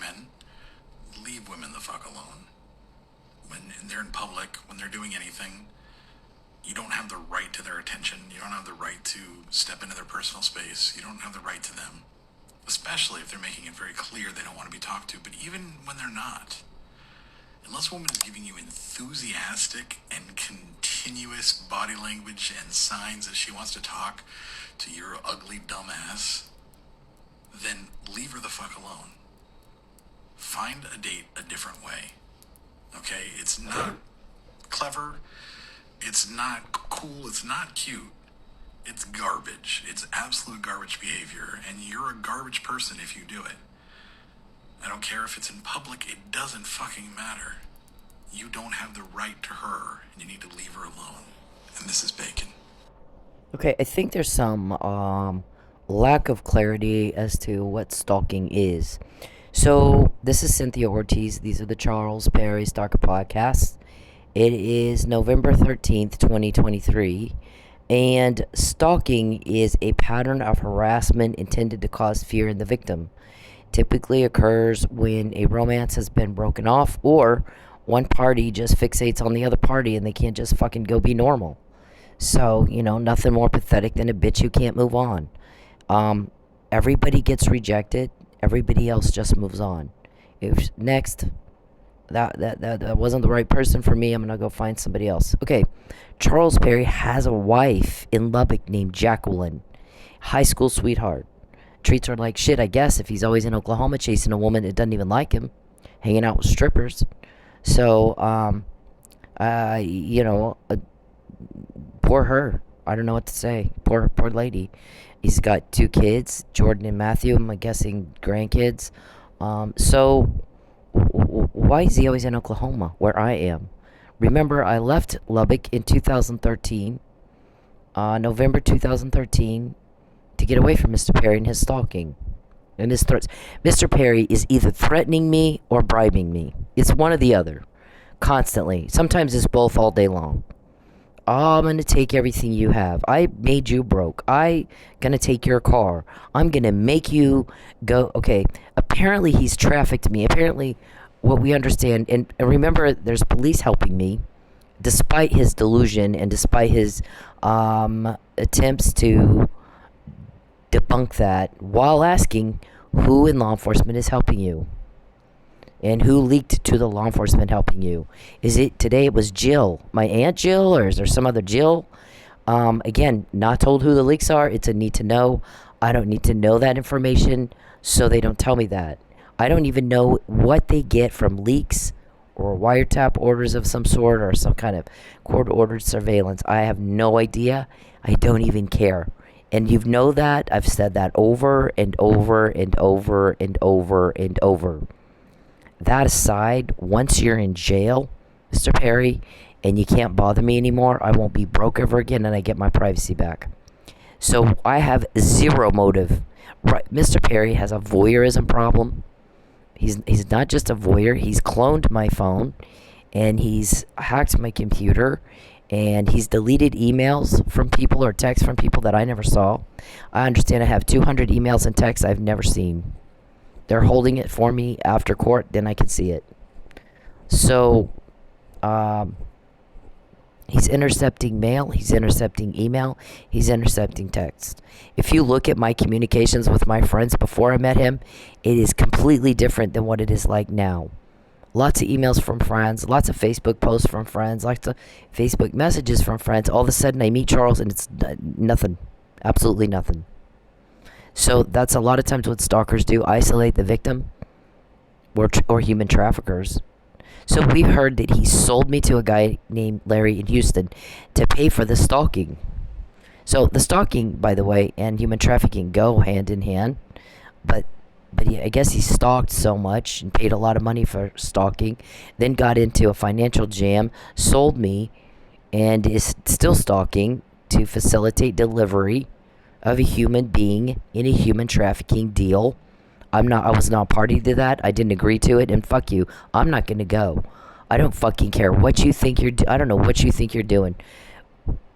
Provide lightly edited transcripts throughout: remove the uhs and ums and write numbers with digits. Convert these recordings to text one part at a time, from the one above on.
men, leave women the fuck alone. When they're in public, when they're doing anything, you don't have the right to their attention. You don't have the right to step into their personal space. You don't have the right to them, especially if they're making it very clear they don't want to be talked to. But even when they're not, unless a woman is giving you enthusiastic and continuous body language and signs that she wants to talk to your ugly dumb ass, then leave her the fuck alone. Find a date a different way. Okay? It's not clever. It's not cool. It's not cute. It's garbage. It's absolute garbage behavior. And you're a garbage person if you do it. I don't care if it's in public. It doesn't fucking matter. You don't have the right to her. And you need to leave her alone. And this is Bacon. Okay, I think there's some lack of clarity as to what stalking is. So, this is Cynthia Ortiz. These are the Charles Perry Stalker Podcasts. It is November 13th, 2023. And stalking is a pattern of harassment intended to cause fear in the victim. Typically occurs when a romance has been broken off or one party just fixates on the other party and they can't just fucking go be normal. So, nothing more pathetic than a bitch who can't move on. Everybody gets rejected. Everybody else just moves on. If next, that wasn't the right person for me, I'm going to go find somebody else. Okay, Charles Perry has a wife in Lubbock named Jacqueline. High school sweetheart. Treats her like shit, I guess, if he's always in Oklahoma chasing a woman that doesn't even like him. Hanging out with strippers. So, poor her. I don't know what to say. Poor lady. He's got 2 kids, Jordan and Matthew. I'm guessing grandkids. Why is he always in Oklahoma, where I am? Remember, I left Lubbock in 2013, November 2013, to get away from Mr. Perry and his stalking and his threats. Mr. Perry is either threatening me or bribing me. It's one or the other, constantly. Sometimes it's both all day long. Oh, I'm going to take everything you have. I made you broke. I'm going to take your car. I'm going to make you go. Okay, apparently he's trafficked me. Apparently, what we understand, and remember, there's police helping me, despite his delusion and despite his attempts to debunk that, while asking who in law enforcement is helping you. And who leaked to the law enforcement helping you? Is it today? It was Jill, my Aunt Jill, or is there some other Jill? Again, not told who the leaks are. It's a need to know. I don't need to know that information, so they don't tell me that. I don't even know what they get from leaks or wiretap orders of some sort or some kind of court-ordered surveillance. I have no idea. I don't even care. And you know that. I've said that over and over and over and over and over. That aside, once you're in jail, Mr. Perry, and you can't bother me anymore, I won't be broke ever again and I get my privacy back. So I have zero motive. Right, Mr. Perry has a voyeurism problem. He's not just a voyeur. He's cloned my phone and he's hacked my computer and he's deleted emails from people or texts from people that I never saw. I understand I have 200 emails and texts I've never seen. They're holding it for me after court, then I can see it. So, he's intercepting mail, he's intercepting email, he's intercepting text. If you look at my communications with my friends before I met him, it is completely different than what it is like now. Lots of emails from friends, lots of Facebook posts from friends, lots of Facebook messages from friends. All of a sudden I meet Charles and it's nothing. Absolutely nothing. So that's a lot of times what stalkers do, isolate the victim or human traffickers. So we've heard that he sold me to a guy named Larry in Houston to pay for the stalking. So the stalking, by the way, and human trafficking go hand in hand. But I guess he stalked so much and paid a lot of money for stalking, then got into a financial jam, sold me, and is still stalking to facilitate delivery of a human being in a human trafficking deal. I was not party to that. I didn't agree to it, and fuck you. I'm not gonna go. I don't fucking care what you think I don't know what you think you're doing.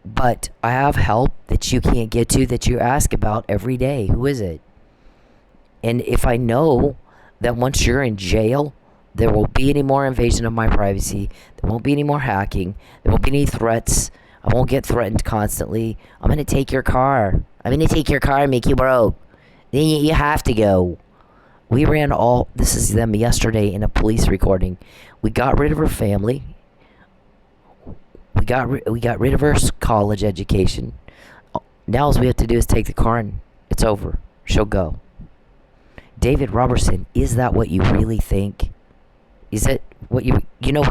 But I have help that you can't get to that you ask about every day. Who is it? And if I know that once you're in jail, there won't be any more invasion of my privacy. There won't be any more hacking. There won't be any threats. I won't get threatened constantly. I'm going to take your car. I'm going to take your car and make you broke. Then you have to go. We ran all... This is them yesterday in a police recording. We got rid of her family. We got rid of her college education. Now all we have to do is take the car and it's over. She'll go. David Roberson, is that what you really think? Is it what you know?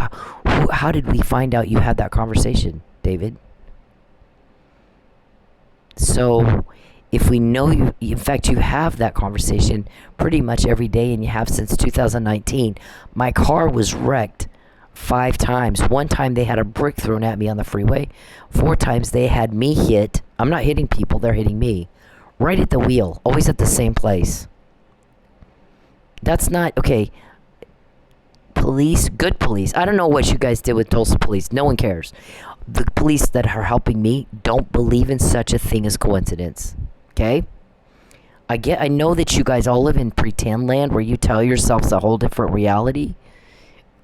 How did we find out you had that conversation, David? So, if we know you, in fact, you have that conversation pretty much every day, and you have since 2019. My car was wrecked 5 times. One time they had a brick thrown at me on the freeway. 4 times they had me hit. I'm not hitting people, they're hitting me. Right at the wheel, always at the same place. That's not, okay. Police, good police. I don't know what you guys did with Tulsa police. No one cares. The police that are helping me don't believe in such a thing as coincidence. Okay? I know that you guys all live in pretend land where you tell yourselves a whole different reality.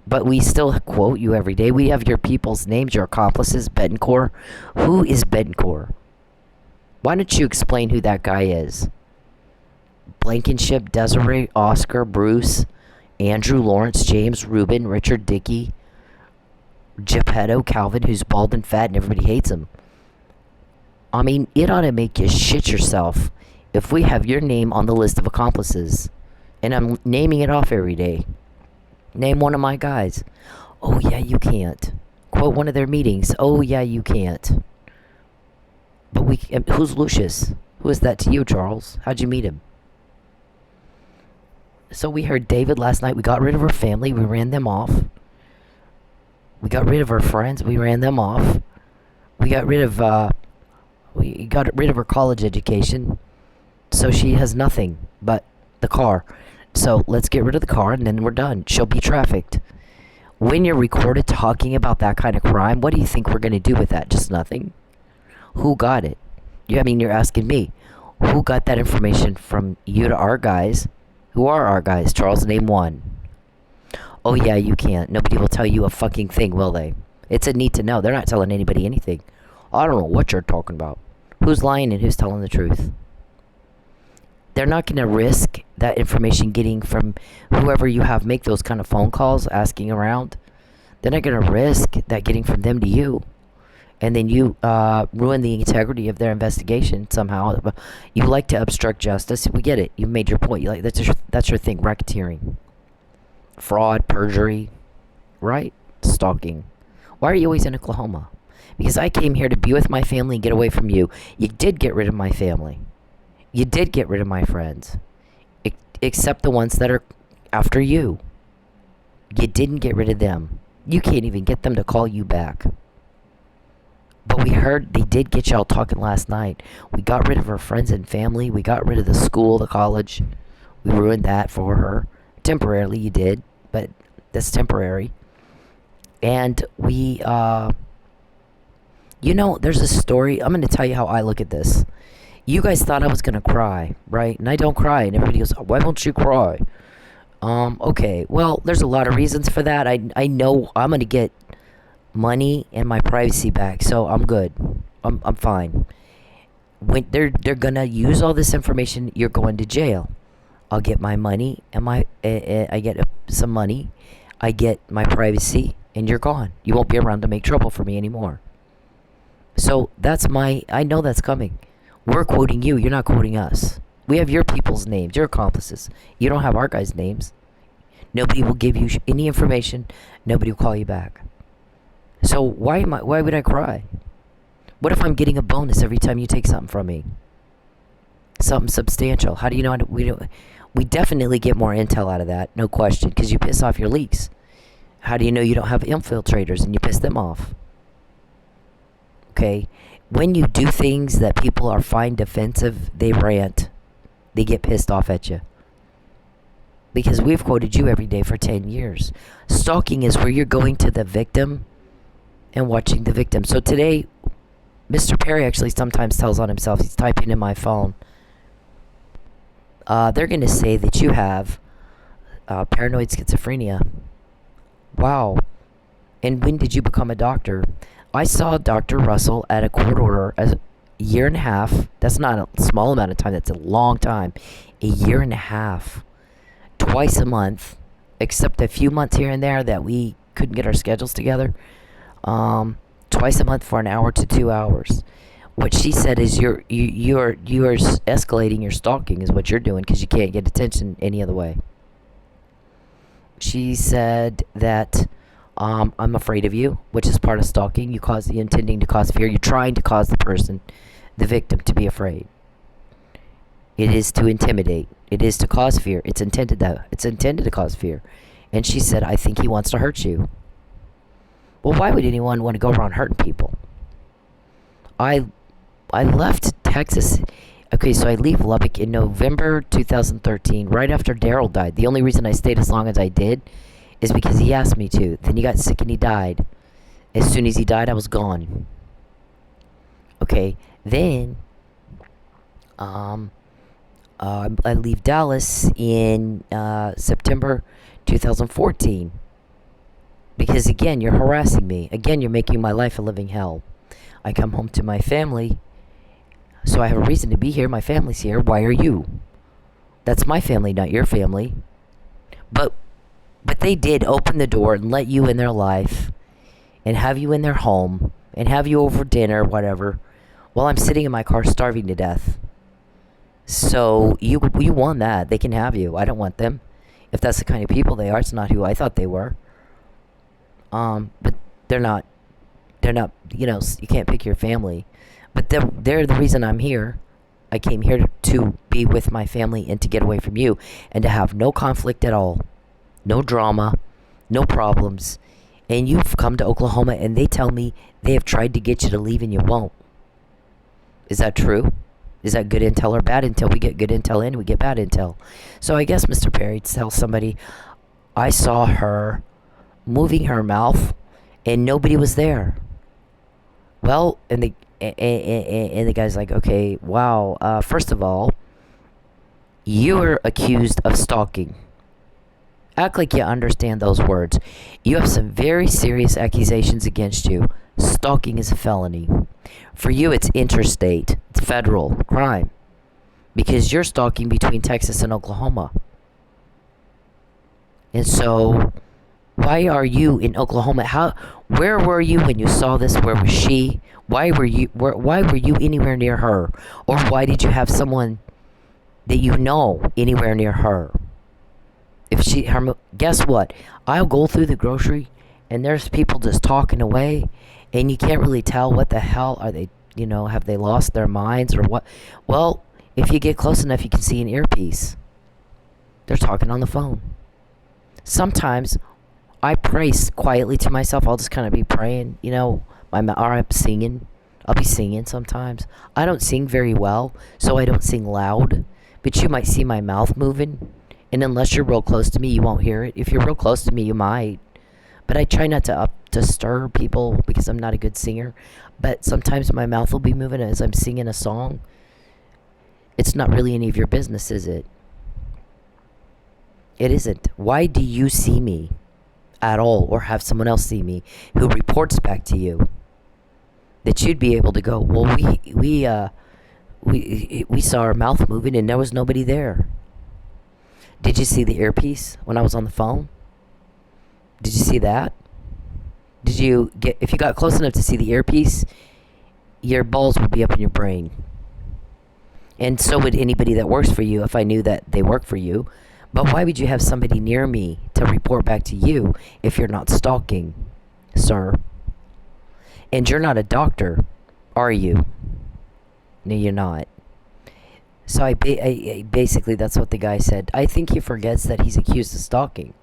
But we still quote you every day. We have your people's names, your accomplices, Betancourt. Who is Betancourt? Why don't you explain who that guy is? Blankenship, Desiree, Oscar, Bruce, Andrew, Lawrence, James, Ruben, Richard, Dickey, Geppetto, Calvin, who's bald and fat and everybody hates him. I mean, it ought to make you shit yourself if we have your name on the list of accomplices. And I'm naming it off every day. Name one of my guys. Oh, yeah, you can't. Quote one of their meetings. Oh, yeah, you can't. But who's Lucius? Who is that to you, Charles? How'd you meet him? So we heard David last night. We got rid of her family. We ran them off. We got rid of her friends. We ran them off. We got rid of her college education. So she has nothing but the car. So let's get rid of the car and then we're done. She'll be trafficked. When you're recorded talking about that kind of crime, what do you think we're going to do with that? Just nothing? Who got it? You're asking me. Who got that information from you to our guys? Who are our guys? Charles, name one. Oh, yeah, you can't. Nobody will tell you a fucking thing, will they? It's a need to know. They're not telling anybody anything. I don't know what you're talking about. Who's lying and who's telling the truth? They're not going to risk that information getting from whoever you have make those kind of phone calls asking around. They're not going to risk that getting from them to you. And then you ruin the integrity of their investigation somehow. You like to obstruct justice. We get it. You made your point. You like that's your thing. Racketeering, fraud, perjury, right? Stalking. Why are you always in Oklahoma? Because I came here to be with my family and get away from you. You did get rid of my family. You did get rid of my friends, except the ones that are after you. You didn't get rid of them. You can't even get them to call you back. But we heard they did get y'all talking last night. We got rid of her friends and family. We got rid of the school, the college. We ruined that for her. Temporarily, you did. But that's temporary. And we, there's a story. I'm going to tell you how I look at this. You guys thought I was going to cry, right? And I don't cry. And everybody goes, why don't you cry? Okay. Well, there's a lot of reasons for that. I know I'm going to get money and my privacy back, so I'm good. I'm fine. When they're gonna use all this information, you're going to jail. I'll get my money and I get some money. I get my privacy, and you're gone. You won't be around to make trouble for me anymore. So I know that's coming. We're quoting you. You're not quoting us. We have your people's names, your accomplices. You don't have our guys' names. Nobody will give you any information. Nobody will call you back. So why would I cry? What if I'm getting a bonus every time you take something from me? Something substantial. How do you know we definitely get more intel out of that, no question, because you piss off your leaks. How do you know you don't have infiltrators and you piss them off? Okay? When you do things that people are find defensive, they rant. They get pissed off at you. Because we've quoted you every day for 10 years. Stalking is where you're going to the victim and watching the victim. So today, Mr. Perry actually sometimes tells on himself. He's typing in my phone. They're going to say that you have paranoid schizophrenia. Wow. And when did you become a doctor? I saw Dr. Russell at a court order as a year and a half. That's not a small amount of time. That's a long time. A year and a half. Twice a month. Except a few months here and there that we couldn't get our schedules together. Twice a month for an hour to 2 hours. What she said is you're escalating your stalking is what you're doing because you can't get attention any other way. She said that I'm afraid of you, which is part of stalking. You're intending to cause fear. You're trying to cause the victim, to be afraid. It is to intimidate. It is to cause fear. It's intended to cause fear. And she said, I think he wants to hurt you. Well, why would anyone want to go around hurting people? I left Texas. Okay, so I leave Lubbock in November 2013, right after Daryl died. The only reason I stayed as long as I did is because he asked me to. Then he got sick and he died. As soon as he died, I was gone. Okay, then I leave Dallas in September 2014. Because again, you're harassing me. Again, you're making my life a living hell. I come home to my family, so I have a reason to be here. My family's here. Why are you? That's my family, not your family. But they did open the door and let you in their life and have you in their home and have you over dinner, whatever, while I'm sitting in my car starving to death. So you won that. They can have you. I don't want them. If that's the kind of people they are, it's not who I thought they were. But they're not, you can't pick your family. But they're the reason I'm here. I came here to be with my family and to get away from you and to have no conflict at all. No drama, no problems. And you've come to Oklahoma and they tell me they have tried to get you to leave and you won't. Is that true? Is that good intel or bad intel? We get good intel in, we get bad intel. So I guess, Mr. Perry, tell somebody, I saw her moving her mouth and nobody was there. Well, and the guy's like, okay, wow. First of all, you are accused of stalking. Act like you understand those words. You have some very serious accusations against you. Stalking is a felony. For you, it's interstate. It's federal crime. Because you're stalking between Texas and Oklahoma. And so, why are you in Oklahoma? Where were you when you saw this? Where was she? Why were you anywhere near her? Or why did you have someone that you know anywhere near her? Guess what? I'll go through the grocery and there's people just talking away and you can't really tell what the hell are they, have they lost their minds or what? Well, if you get close enough, you can see an earpiece. They're talking on the phone. Sometimes I pray quietly to myself. I'll just kind of be praying, or I'm singing. I'll be singing sometimes. I don't sing very well, so I don't sing loud. But you might see my mouth moving. And unless you're real close to me, you won't hear it. If you're real close to me, you might. But I try not to stir people because I'm not a good singer. But sometimes my mouth will be moving as I'm singing a song. It's not really any of your business, is it? It isn't. Why do you see me at all or have someone else see me who reports back to you? That you'd be able to go, well, we saw our mouth moving and there was nobody there. Did you see the earpiece when I was on the phone? Did you see that? If you got close enough to see the earpiece, your balls would be up in your brain. And so would anybody that works for you if I knew that they work for you. But why would you have somebody near me to report back to you if you're not stalking, sir? And you're not a doctor, are you? No, you're not. So I basically, that's what the guy said. I think he forgets that he's accused of stalking.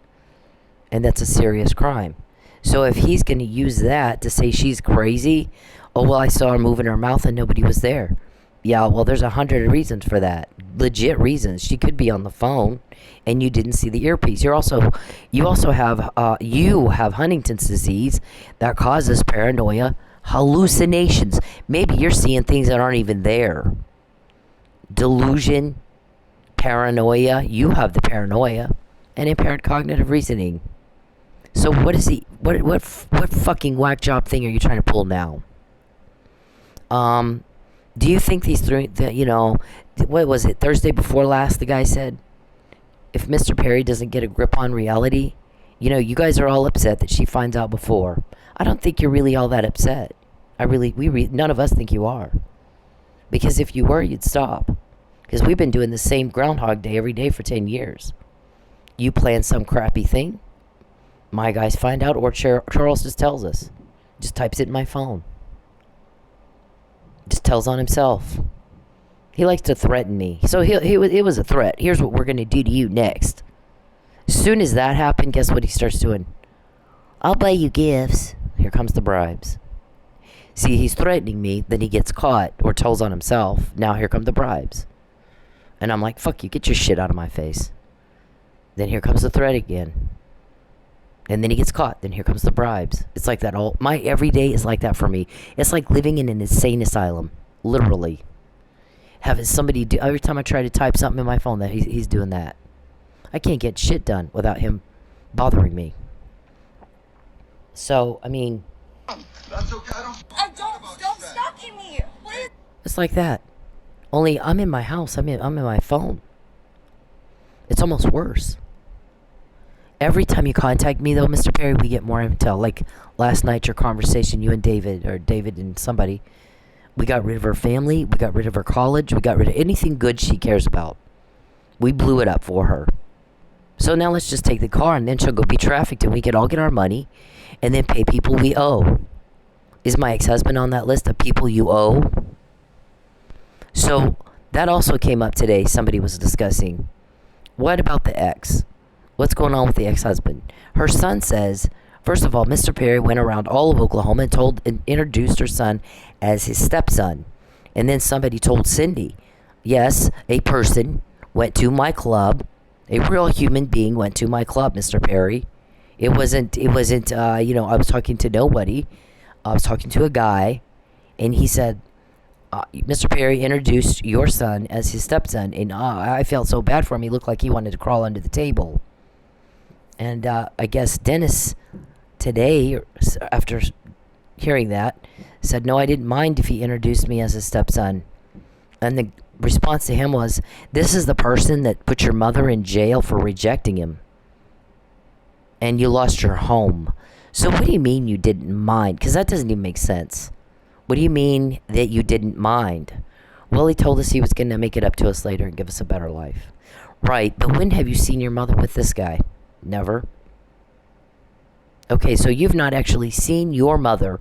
And that's a serious crime. So if he's going to use that to say she's crazy, oh, well, I saw her moving her mouth and nobody was there. Yeah, well, there's 100 reasons for that. Legit reasons. She could be on the phone and you didn't see the earpiece. You also have Huntington's disease that causes paranoia, hallucinations. Maybe you're seeing things that aren't even there. Delusion, paranoia. You have the paranoia. and impaired cognitive reasoning. So what is he? What fucking whack job thing are you trying to pull now? Do you think these three? What was it? Thursday before last, the guy said, if Mr. Perry doesn't get a grip on reality, you guys are all upset that she finds out before. I don't think you're really all that upset. None of us think you are. Because if you were, you'd stop. Because we've been doing the same Groundhog Day every day for 10 years. You plan some crappy thing, my guys find out, or Charles just tells us. Just types it in my phone. Just tells on himself. He likes to threaten me. So it was a threat. Here's what we're going to do to you next. As soon as that happened, guess what he starts doing? I'll buy you gifts. Here comes the bribes. See, he's threatening me, then he gets caught or tells on himself. Now here come the bribes. And I'm like, fuck you, get your shit out of my face. Then here comes the threat again. And then he gets caught. Then here comes the bribes. It's like that my every day is like that for me. It's like living in an insane asylum. Literally. Having somebody do, every time I try to type something in my phone, that he's doing that. I can't get shit done without him bothering me. So, I mean, That's okay. Don't stop me, please. It's like that. Only I'm in my house. I'm in my phone. It's almost worse. Every time you contact me, though, Mr. Perry, we get more intel. Like last night, your conversation, you and David and somebody. We got rid of her family. We got rid of her college. We got rid of anything good she cares about. We blew it up for her. So now let's just take the car, and then she'll go be trafficked, and we can all get our money, and then pay people we owe. Is my ex-husband on that list of people you owe? So that also came up today. Somebody was discussing. What about the ex? What's going on with the ex-husband? Her son says, first of all, Mr. Perry went around all of Oklahoma and introduced her son as his stepson. And then somebody told Cindy, yes, a person went to my club. A real human being went to my club, Mr. Perry. It wasn't, I was talking to nobody. I was talking to a guy, and he said, Mr. Perry introduced your son as his stepson, and I felt so bad for him. He looked like he wanted to crawl under the table. And I guess Dennis today, after hearing that, said, no, I didn't mind if he introduced me as his stepson. And the response to him was, this is the person that put your mother in jail for rejecting him. And you lost your home. So what do you mean you didn't mind? Because that doesn't even make sense. What do you mean that you didn't mind? Well, he told us he was going to make it up to us later and give us a better life. Right, but when have you seen your mother with this guy? Never. Okay, so you've not actually seen your mother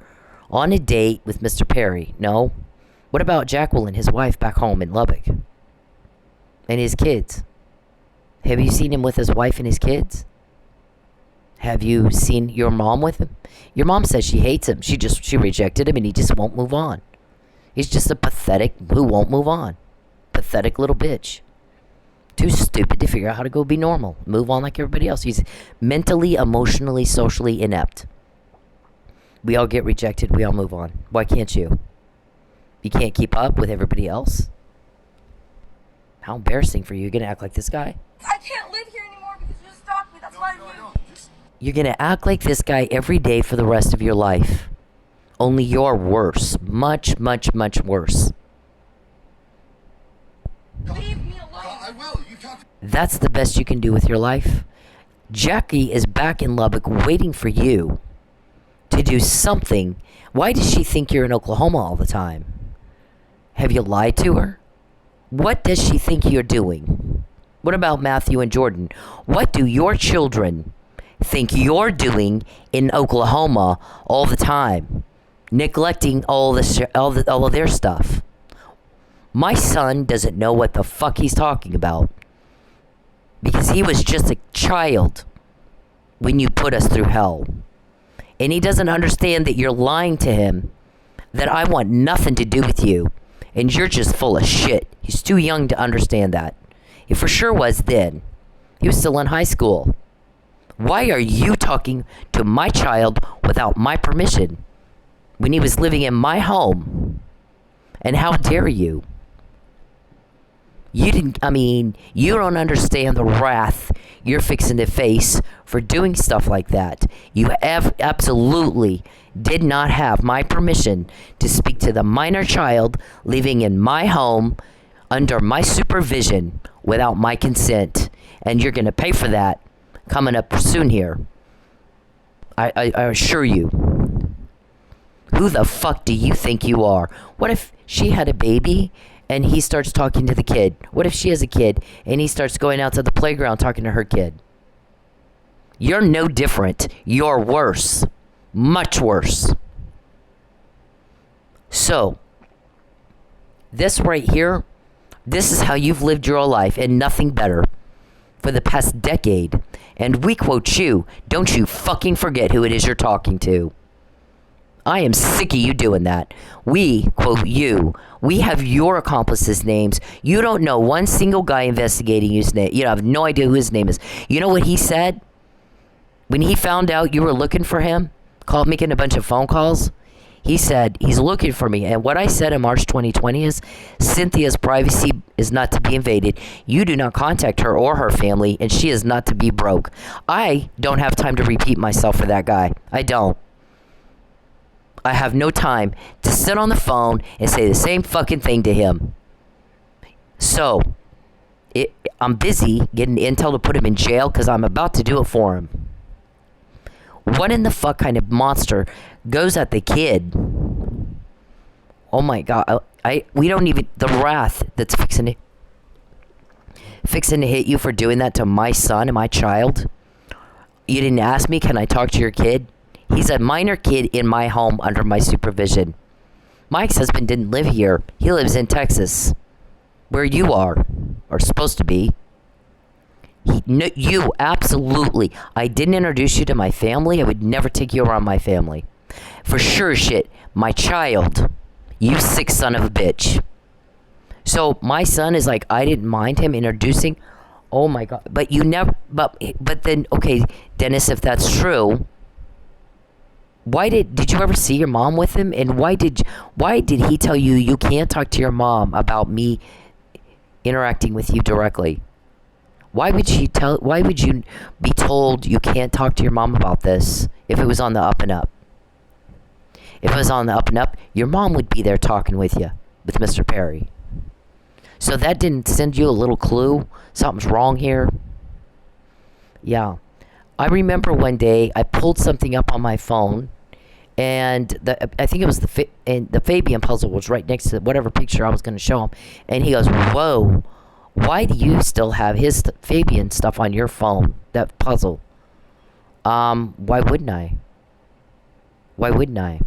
on a date with Mr. Perry? No? What about Jacqueline, his wife, back home in Lubbock? And his kids? Have you seen him with his wife and his kids? Have you seen your mom with him? Your mom says she hates him. She rejected him and he just won't move on. He's just a pathetic who won't move on. Pathetic little bitch. Too stupid to figure out how to go be normal. Move on like everybody else. He's mentally, emotionally, socially inept. We all get rejected. We all move on. Why can't you? You can't keep up with everybody else? How embarrassing for you. You're going to act like this guy? I can't live here anymore because you stalked me. That's why I moved. You're going to act like this guy every day for the rest of your life. Only you're worse. Much, much, much worse. Leave me alone. I will. You talk. That's the best you can do with your life. Jackie is back in Lubbock waiting for you to do something. Why does she think you're in Oklahoma all the time? Have you lied to her? What does she think you're doing? What about Matthew and Jordan? What do your children think you're doing in Oklahoma all the time? Neglecting all of their stuff. My son doesn't know what the fuck he's talking about. Because he was just a child when you put us through hell. And he doesn't understand that you're lying to him. That I want nothing to do with you. And you're just full of shit. He's too young to understand that. He for sure was then. He was still in high school. Why are you talking to my child without my permission? When he was living in my home? And how dare you? You don't understand the wrath you're fixing to face for doing stuff like that. You absolutely did not have my permission to speak to the minor child living in my home under my supervision without my consent. And you're going to pay for that coming up soon here. I assure you. Who the fuck do you think you are? What if she had a baby and he starts talking to the kid? What if she has a kid and he starts going out to the playground talking to her kid? You're no different. You're worse. Much worse. So, this right here, this is how you've lived your life and nothing better for the past decade. And we quote you. Don't you fucking forget who it is you're talking to. I am sick of you doing that. We quote you. We have your accomplices' names. You don't know one single guy investigating his name. You have no idea who his name is. You know what he said? When he found out you were looking for him, making a bunch of phone calls, he said, he's looking for me. And what I said in March 2020 is, Cynthia's privacy is not to be invaded. You do not contact her or her family, and she is not to be broke. I don't have time to repeat myself for that guy. I don't. I have no time to sit on the phone and say the same fucking thing to him. So, I'm busy getting intel to put him in jail because I'm about to do it for him. What in the fuck kind of monster goes at the kid? Oh my god, we don't even, the wrath that's fixing to hit you for doing that to my son and my child. You didn't ask me, can I talk to your kid? He's a minor kid in my home under my supervision. My ex-husband didn't live here. He lives in Texas, where you are, or supposed to be. You, absolutely. I didn't introduce you to my family. I would never take you around my family. For sure shit, my child, you sick son of a bitch. So my son is like, I didn't mind him introducing. Oh my god. But you never, but then, okay, Dennis, if that's true, why did you ever see your mom with him? And why did he tell you you can't talk to your mom about me interacting with you directly? Why would you be told you can't talk to your mom about this if it was on the up and up? If it was on the up and up, your mom would be there talking with you, with Mr. Perry. So that didn't send you a little clue? Something's wrong here? Yeah. I remember one day I pulled something up on my phone, and I think it was the Fabian puzzle was right next to whatever picture I was going to show him. And he goes, whoa. Why do you still have his Fabian stuff on your phone? That puzzle. Why wouldn't I? Why wouldn't I?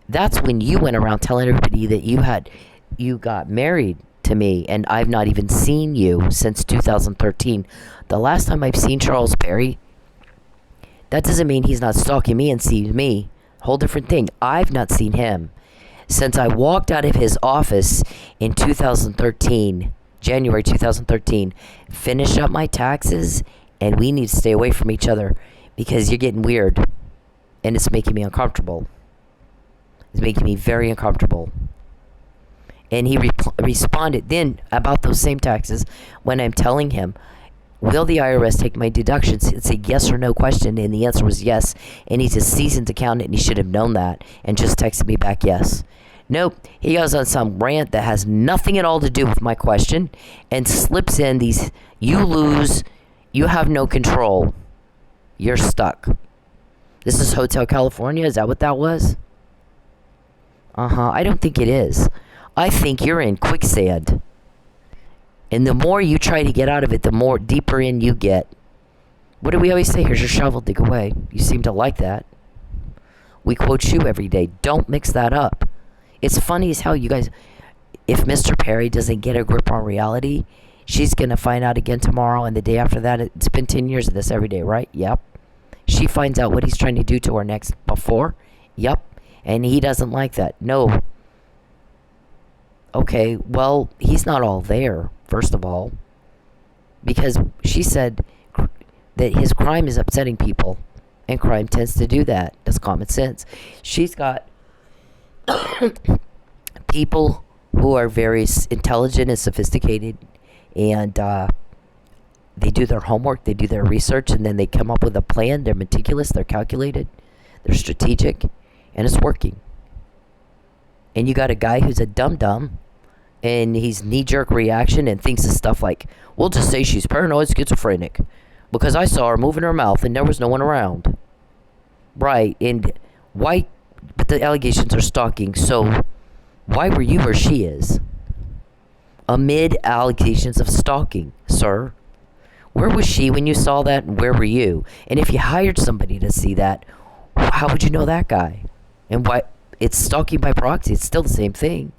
That's when you went around telling everybody that you got married to me, and I've not even seen you since 2013. The last time I've seen Charles Perry, that doesn't mean he's not stalking me and sees me. Whole different thing. I've not seen him since I walked out of his office in 2013. January 2013, finish up my taxes, and we need to stay away from each other because you're getting weird, and it's making me uncomfortable. It's making me very uncomfortable. And he responded then about those same taxes when I'm telling him, will the IRS take my deductions? It's a yes or no question, and the answer was yes, and he's a seasoned accountant, and he should have known that, and just texted me back yes. Nope, he goes on some rant that has nothing at all to do with my question and slips in these, you lose, you have no control, you're stuck. This is Hotel California, is that what that was? I don't think it is. I think you're in quicksand. And the more you try to get out of it, the more deeper in you get. What do we always say? Here's your shovel, dig away. You seem to like that. We quote you every day. Don't mix that up. It's funny as hell, you guys. If Mr. Perry doesn't get a grip on reality, she's going to find out again tomorrow, and the day after that. It's been 10 years of this every day, right? Yep. She finds out what he's trying to do to her next before. Yep. And he doesn't like that. No. Okay, well, he's not all there, first of all. Because she said that his crime is upsetting people. And crime tends to do that. That's common sense. She's got people who are very intelligent and sophisticated, and they do their homework, they do their research, and then they come up with a plan. They're meticulous, they're calculated, they're strategic, and it's working. And you got a guy who's a dum-dum, and he's knee-jerk reaction and thinks of stuff like, we'll just say she's paranoid schizophrenic because I saw her moving her mouth and there was no one around. Right, and why, but the allegations are stalking, so why were you where she is? Amid allegations of stalking, sir. Where was she when you saw that, and where were you? And if you hired somebody to see that, how would you know that guy? And why? It's stalking by proxy. It's still the same thing.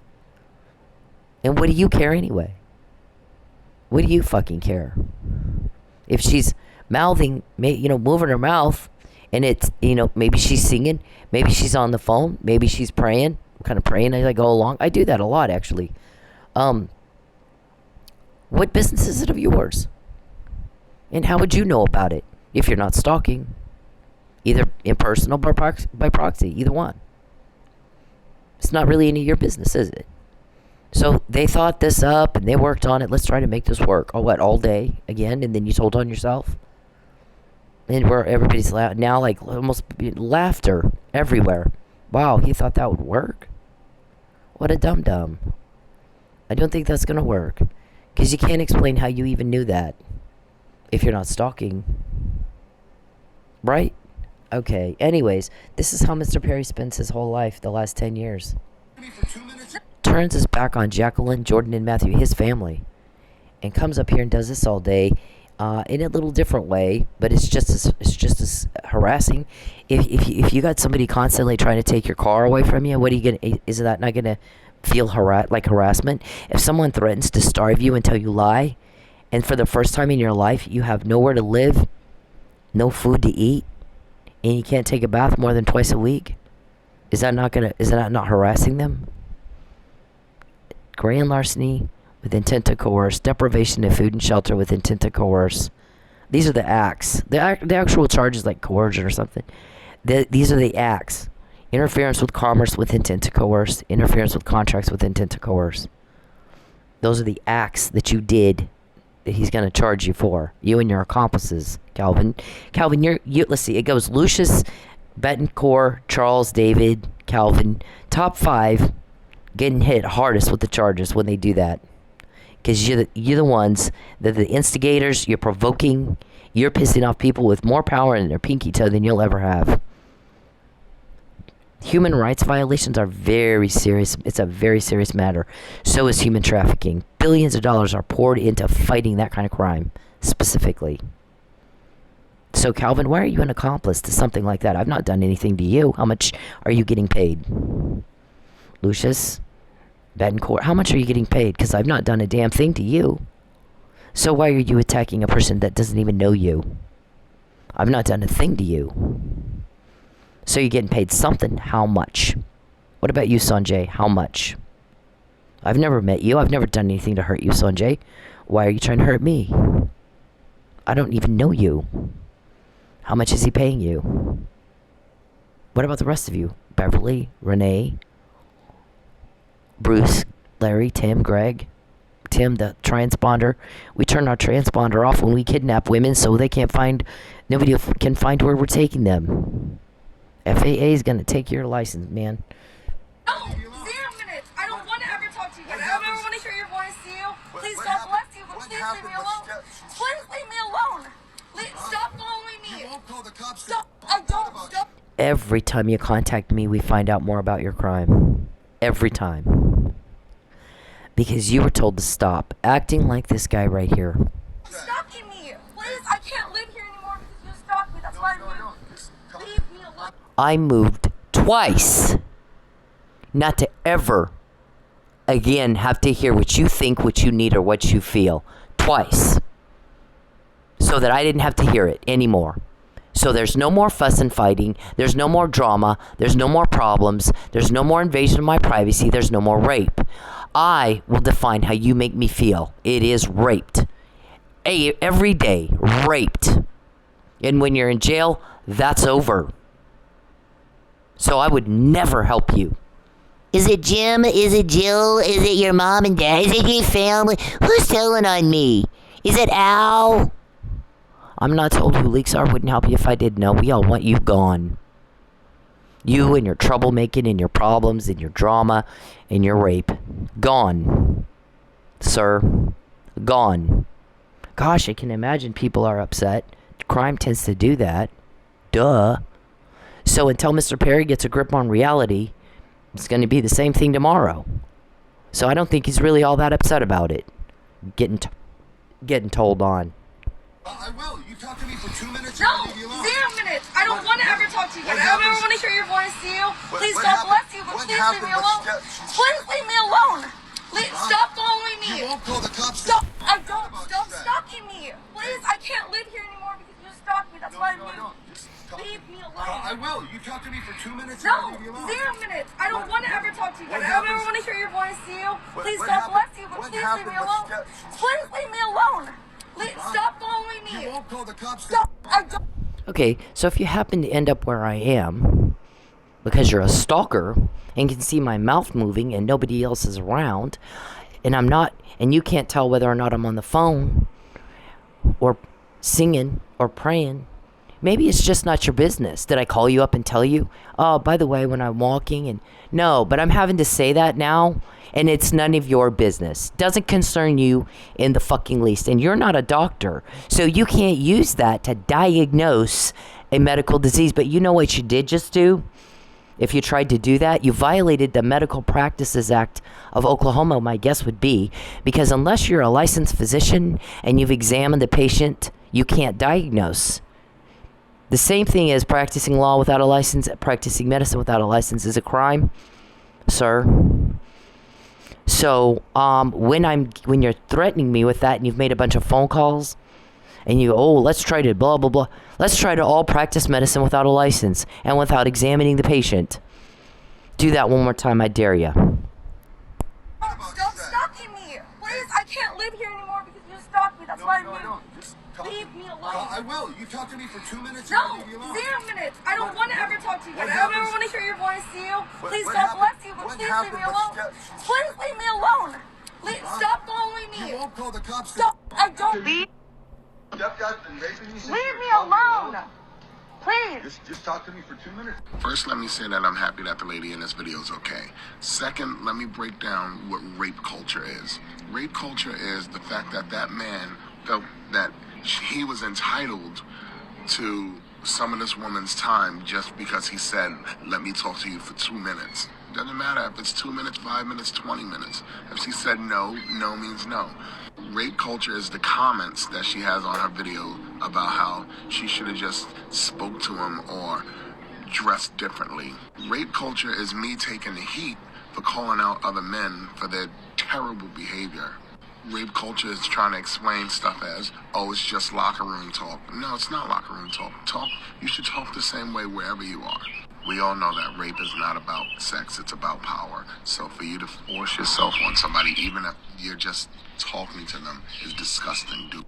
And what do you care anyway? What do you fucking care? If she's mouthing, moving her mouth, and it's, maybe she's singing, maybe she's on the phone, maybe she's praying. I'm kind of praying as I go along. I do that a lot, actually. What business is it of yours? And how would you know about it if you're not stalking? Either in person or by proxy, either one. It's not really any of your business, is it? So they thought this up and they worked on it. Let's try to make this work. Oh, what, all day again? And then you told on yourself? And where everybody's now like almost laughter everywhere. Wow, he thought that would work? What a dum-dum. I don't think that's going to work. Because you can't explain how you even knew that if you're not stalking. Right? Okay. Anyways, this is how Mr. Perry spends his whole life, the last 10 years. Turns his back on Jacqueline, Jordan, and Matthew, his family, and comes up here and does this all day, in a little different way, but it's just as harassing. If you got somebody constantly trying to take your car away from you, what are you gonna? Is that not gonna feel like harassment? If someone threatens to starve you until you lie, and for the first time in your life you have nowhere to live, no food to eat, and you can't take a bath more than twice a week, is that not harassing them? Grand larceny with intent to coerce, deprivation of food and shelter with intent to coerce. These are the acts. The actual charges like coercion or something. These are the acts. Interference with commerce with intent to coerce. Interference with contracts with intent to coerce. Those are the acts that you did that he's going to charge you for. You and your accomplices, Calvin. Calvin, let's see. It goes Lucius, Betancourt, Charles, David, Calvin. Top 5 getting hit hardest with the charges when they do that. Because you're the ones that the instigators, you're provoking, you're pissing off people with more power in their pinky toe than you'll ever have. Human rights violations are very serious. It's a very serious matter. So is human trafficking. Billions of dollars are poured into fighting that kind of crime, specifically. So, Calvin, why are you an accomplice to something like that? I've not done anything to you. How much are you getting paid? Lucius, Betancourt, how much are you getting paid? Because I've not done a damn thing to you. So why are you attacking a person that doesn't even know you? I've not done a thing to you. So you're getting paid something. How much? What about you, Sanjay? How much? I've never met you. I've never done anything to hurt you, Sanjay. Why are you trying to hurt me? I don't even know you. How much is he paying you? What about the rest of you? Beverly, Renee, Bruce, Larry, Tim, Greg. Tim, the transponder. We turn our transponder off when we kidnap women so they can't nobody can find where we're taking them. FAA is going to take your license, man. No, 0 minutes. I don't want to ever talk to you. I don't ever want to hear your voice to you. Please, God bless you, but please leave me alone. Please leave me alone. Stop following me. You won't call the cops. Stop. I don't. Stop. Every time you contact me, we find out more about your crime. Every time. Because you were told to stop acting like this guy right here. Stalking me. Please, I can't live here anymore because you stalked me. That's why I moved. Leave me alone. I moved twice. Not to ever again have to hear what you think, what you need, or what you feel. Twice. So that I didn't have to hear it anymore. So there's no more fuss and fighting. There's no more drama. There's no more problems. There's no more invasion of my privacy. There's no more rape. I will define how you make me feel. It is raped. Every day, raped. And when you're in jail, that's over. So I would never help you. Is it Jim? Is it Jill? Is it your mom and dad? Is it your family? Who's telling on me? Is it Al? I'm not told who leaks are. Wouldn't help you if I did. No, we all want you gone. You and your troublemaking and your problems and your drama and your rape. Gone. Sir. Gone. Gosh, I can imagine people are upset. Crime tends to do that. Duh. So until Mr. Perry gets a grip on reality, it's going to be the same thing tomorrow. So I don't think he's really all that upset about it. Getting told on. I will. You talk to me for 2 minutes. No, and leave you alone. 0 minutes. I don't want to ever talk to you again. I don't ever want to hear your voice, Seal. Please, What God happened? bless you, but What please leave happened? me What alone. steps? Please leave me alone. Stop following me. You won't call the cops. Stop. I don't. About Stop that. stalking me. Please, I can't live here anymore because you stalked me. That's why I No, I moved. don't. Just talk. Leave me alone. I will. You talk to me for 2 minutes. No, and leave you alone. 0 minutes. I don't want to ever talk to you again. What I don't ever happens? want to hear your voice, Seal. Please, what God happened? bless you, but What please leave happened? me What alone. steps? Please leave me alone. Stop following me. You won't call the cops. Stop. I don't. Okay, so if you happen to end up where I am, because you're a stalker and can see my mouth moving and nobody else is around, and I'm not, and you can't tell whether or not I'm on the phone or singing or praying, maybe it's just not your business. Did I call you up and tell you? Oh, by the way, when I'm walking and no, but I'm having to say that now, and it's none of your business. Doesn't concern you in the fucking least, and you're not a doctor, so you can't use that to diagnose a medical disease. But you know what you did just do? If you tried to do that, you violated the Medical Practices Act of Oklahoma, my guess would be, because unless you're a licensed physician and you've examined the patient, you can't diagnose. The same thing as practicing law without a license, practicing medicine without a license is a crime, sir. So, when you're threatening me with that and you've made a bunch of phone calls, and you, let's try to blah, blah, blah. Let's try to all practice medicine without a license and without examining the patient. Do that one more time, I dare you. Stop stalking me. Please, I can't live here anymore because you stalked me. That's why I No, I moved. don't. Just talk. Leave me alone. I will. You talk to me for 2 minutes. No, and leave you alone. 0 minutes. I don't want to ever talk to you again. What I don't ever happens? want to hear your voice, Seal. Please, what God happened? bless you, but What please leave me happened? What alone. steps? Please leave me alone. Stop following me. You won't call the cops. Stop. I don't. Leave That guy's been raping you since me you were 12 years alone. old. Please. Just talk to me for 2 minutes. First, let me say that I'm happy that the lady in this video is okay. Second, let me break down what rape culture is. Rape culture is the fact that that man felt that he was entitled to some of this woman's time just because he said, let me talk to you for 2 minutes. Doesn't matter if it's 2 minutes, 5 minutes, 20 minutes. If she said no, no means no. Rape culture is the comments that she has on her video about how she should have just spoke to him or dressed differently. Rape culture is me taking the heat for calling out other men for their terrible behavior. Rape culture is trying to explain stuff as, oh, it's just locker room talk. No, it's not locker room talk. You should talk the same way wherever you are. We all know that rape is not about sex, it's about power. So for you to force yourself on somebody, even if you're just talking to them, is disgusting, dude.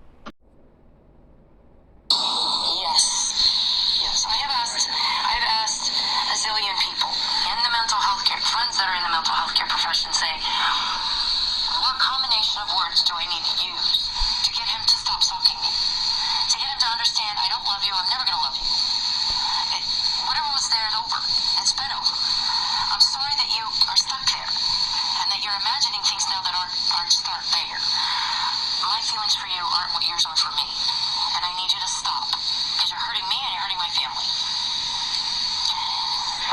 Yes, I've asked a zillion people in the mental health care, friends that are in the mental health care profession say, what combination of words do I need to use to get him to stop stalking me? To get him to understand, I don't love you, I'm never going to love you. Whatever was there is over. It's been over. I'm sorry that you are stuck there and that you're imagining things now that aren't there. My feelings for you aren't what yours are for me. And I need you to stop because you're hurting me and you're hurting my family.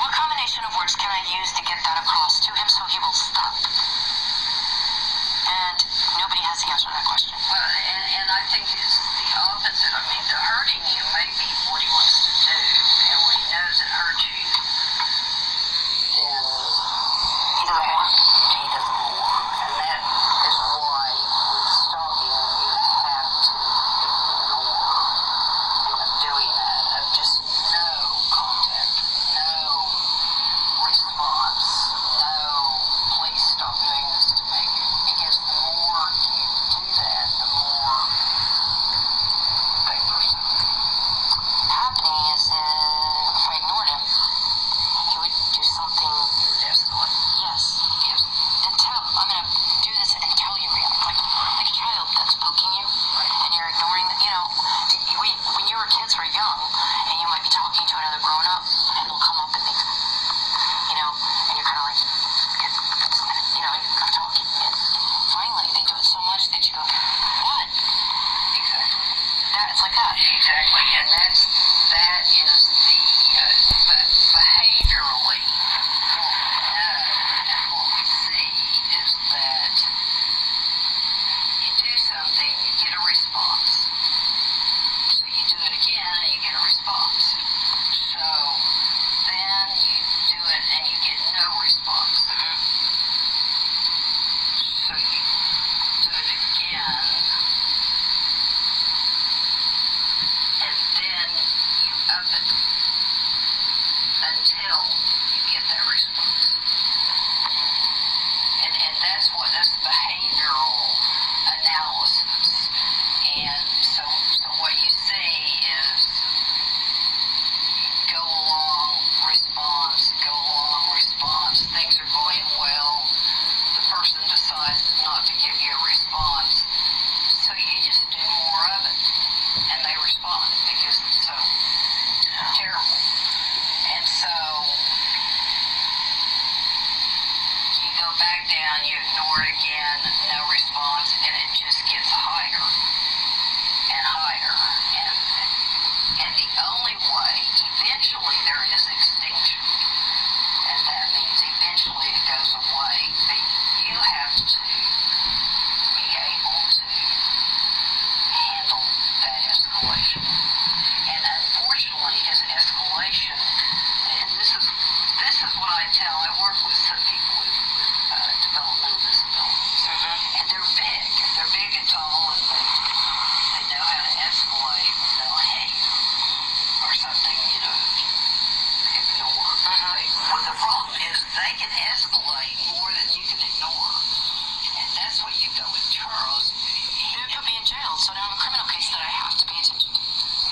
What combination of words can I use to get that across to him so he will stop? And nobody has the answer to that question. Well, and I think it's the opposite. I mean, the hurting you may be what he wants to do, and when he knows it hurts you, then He doesn't want. he doesn't want. And that is why with stalking, you have to ignore doing that. Of just no contact, no response, no please stop doing this to me. Because the more you do that, the more they pursue. grown up and will come up and they, and you're kind of like, you gotta talk. And finally, they do it so much that you go, what? Exactly. It's like that. Exactly, and that is the behaviorally what we know and what we see is that you do something, you get a response. So you do it again and you get a response. So then you do it and you get no response. So you do it again. And then you up it until you get that response. And that's behavioral analysis. And so what you see is go along, response, things are going well. The person decides not to give you a response. So you just do more of it. And they respond because it's so terrible. And so you go back down, you ignore it again, no response, and it just gets higher and higher. And the only way, eventually there is extinction. And that means eventually it goes away. But you have to be able to handle that escalation. And unfortunately, his escalation, and this is what I tell. I work with some people with developmental disabilities, and they're big and tall, and they know how to escalate, and they'll hate or something, ignore. Well, the problem is they can escalate more than you can ignore, and that's what you go with Charles. It would put me in jail, so now I have a criminal case that I have to pay attention to.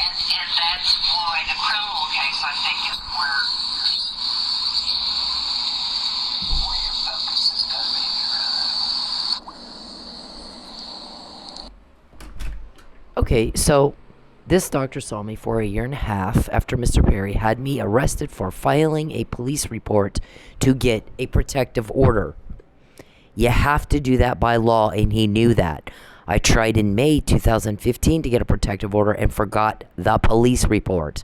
And that's why the criminal case, I think, is where your focus is going to be. Okay, so this doctor saw me for a year and a half after Mr. Perry had me arrested for filing a police report to get a protective order. You have to do that by law, and he knew that. I tried in May 2015 to get a protective order and forgot the police report.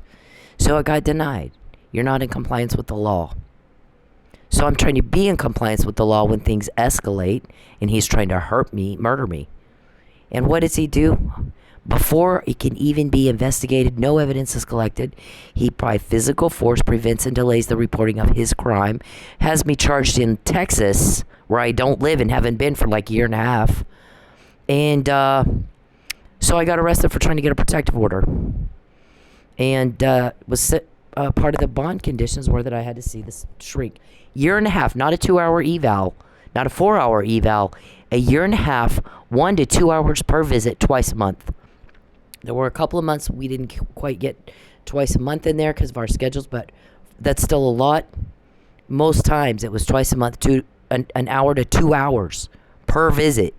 So I got denied. You're not in compliance with the law. So I'm trying to be in compliance with the law when things escalate, and he's trying to hurt me, murder me. And what does he do? Before it can even be investigated, no evidence is collected. He, by physical force, prevents and delays the reporting of his crime. Has me charged in Texas, where I don't live and haven't been for like a year and a half. And so I got arrested for trying to get a protective order. And was part of the bond conditions were that I had to see this shrink. Year and a half, not a 2-hour eval, not a 4-hour eval. A year and a half, 1 to 2 hours per visit, twice a month. There were a couple of months we didn't quite get twice a month in there because of our schedules, but that's still a lot. Most times it was twice a month, an hour to 2 hours per visit.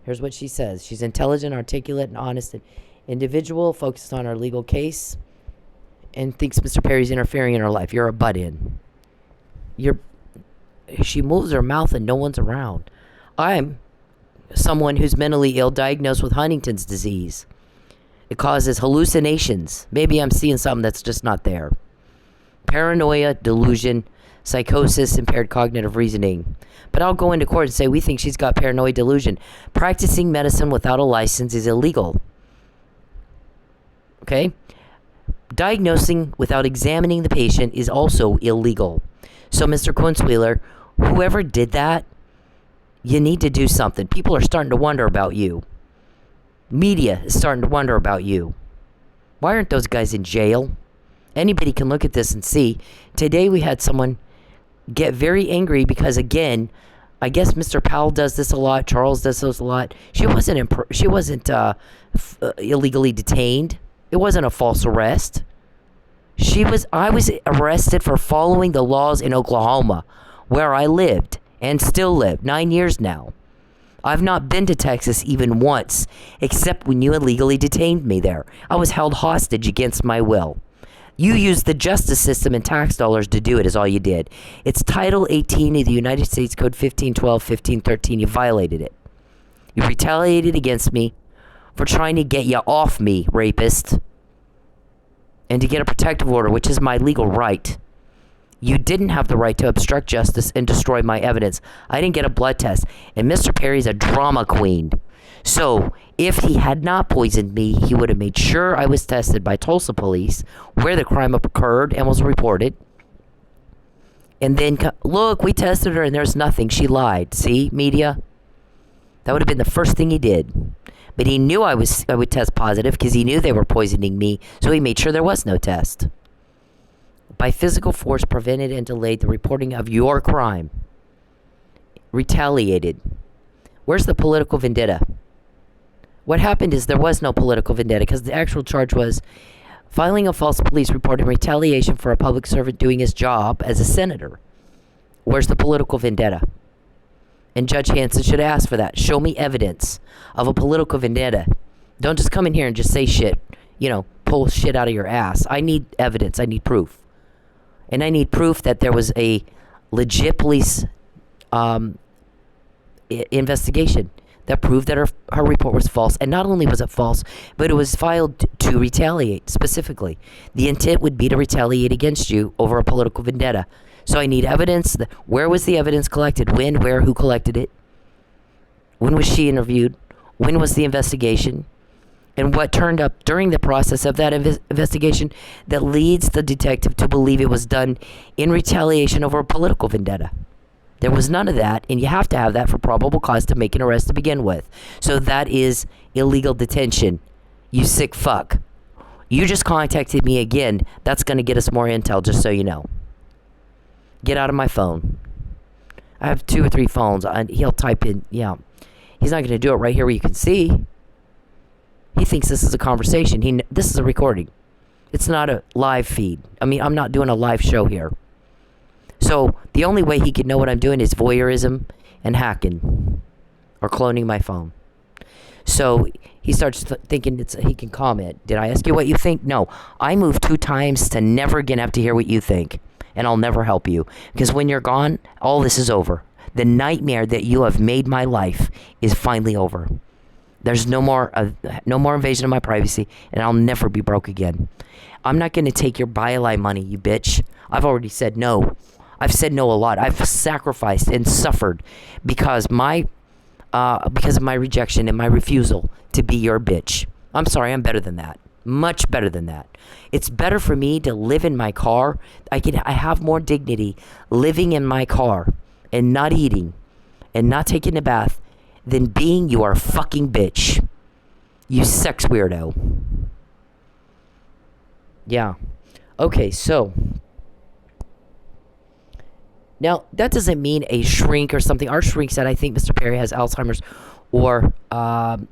Here's what she says. She's intelligent, articulate, and honest individual, focused on our legal case, and thinks Mr. Perry's interfering in her life. You're a butt-in. She moves her mouth and no one's around. I'm someone who's mentally ill, diagnosed with Huntington's disease. It causes hallucinations. Maybe I'm seeing something that's just not there. Paranoia, delusion, psychosis, impaired cognitive reasoning. But I'll go into court and say we think she's got paranoid delusion. Practicing medicine without a license is illegal. Okay? Diagnosing without examining the patient is also illegal. So, Mr. Kunzweiler, whoever did that, you need to do something. People are starting to wonder about you. Media is starting to wonder about you. Why aren't those guys in jail? Anybody can look at this and see. Today we had someone get very angry because, again, I guess Mr. Powell does this a lot. Charles does this a lot. She wasn't illegally detained. It wasn't a false arrest. I was arrested for following the laws in Oklahoma, where I lived and still live, 9 years now. I've not been to Texas even once, except when you illegally detained me there. I was held hostage against my will. You used the justice system and tax dollars to do it, is all you did. It's Title 18 of the United States Code 1512, 1513. You violated it. You retaliated against me for trying to get you off me, rapist. And to get a protective order, which is my legal right. You didn't have the right to obstruct justice and destroy my evidence. I didn't get a blood test. And Mr. Perry's a drama queen. So, if he had not poisoned me, he would have made sure I was tested by Tulsa police, where the crime occurred and was reported. And then, look, we tested her and there's nothing. She lied. See, media? That would have been the first thing he did. But he knew I would test positive because he knew they were poisoning me, so he made sure there was no test. By physical force, prevented and delayed the reporting of your crime. Retaliated. Where's the political vendetta? What happened is there was no political vendetta because the actual charge was filing a false police report in retaliation for a public servant doing his job as a senator. Where's the political vendetta? And Judge Hanson should ask for that. Show me evidence of a political vendetta. Don't just come in here and just say shit. You know, pull shit out of your ass. I need evidence. I need proof. And I need proof that there was a legit police investigation that proved that her report was false. And not only was it false, but it was filed to retaliate specifically. The intent would be to retaliate against you over a political vendetta. So I need evidence. Where was the evidence collected? When, where, who collected it? When was she interviewed? When was the investigation? And what turned up during the process of that investigation that leads the detective to believe it was done in retaliation over a political vendetta? There was none of that, and you have to have that for probable cause to make an arrest to begin with. So that is illegal detention. You sick fuck. You just contacted me again. That's going to get us more intel, just so you know. Get out of my phone. I have 2 or 3 phones. He'll type in, yeah. He's not going to do it right here where you can see. He thinks this is a conversation. This is a recording. It's not a live feed. I mean, I'm not doing a live show here. So the only way he could know what I'm doing is voyeurism and hacking or cloning my phone. So he starts thinking he can comment. Did I ask you what you think? No. I moved 2 times to never again have to hear what you think. And I'll never help you. Because when you're gone, all this is over. The nightmare that you have made my life is finally over. There's no more invasion of my privacy, and I'll never be broke again. I'm not going to take your byline money, you bitch. I've already said no. I've said no a lot. I've sacrificed and suffered because of my rejection and my refusal to be your bitch. I'm sorry, I'm better than that. Much better than that. It's better for me to live in my car. I have more dignity living in my car and not eating and not taking a bath than being your fucking bitch. You sex weirdo. Yeah. Okay, so now that doesn't mean a shrink or something. Our shrink said, I think Mr. Perry has Alzheimer's or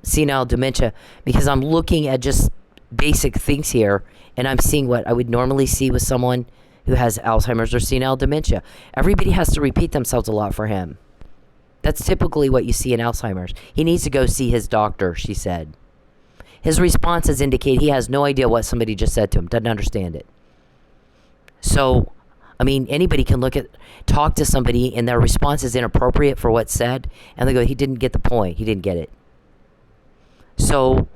senile dementia, because I'm looking at just basic things here, and I'm seeing what I would normally see with someone who has Alzheimer's or senile dementia. Everybody has to repeat themselves a lot for him. That's typically what you see in Alzheimer's. He needs to go see his doctor, she said. His responses indicate he has no idea what somebody just said to him, doesn't understand it. So, I mean, anybody can talk to somebody and their response is inappropriate for what's said, and they go, he didn't get the point, he didn't get it. So,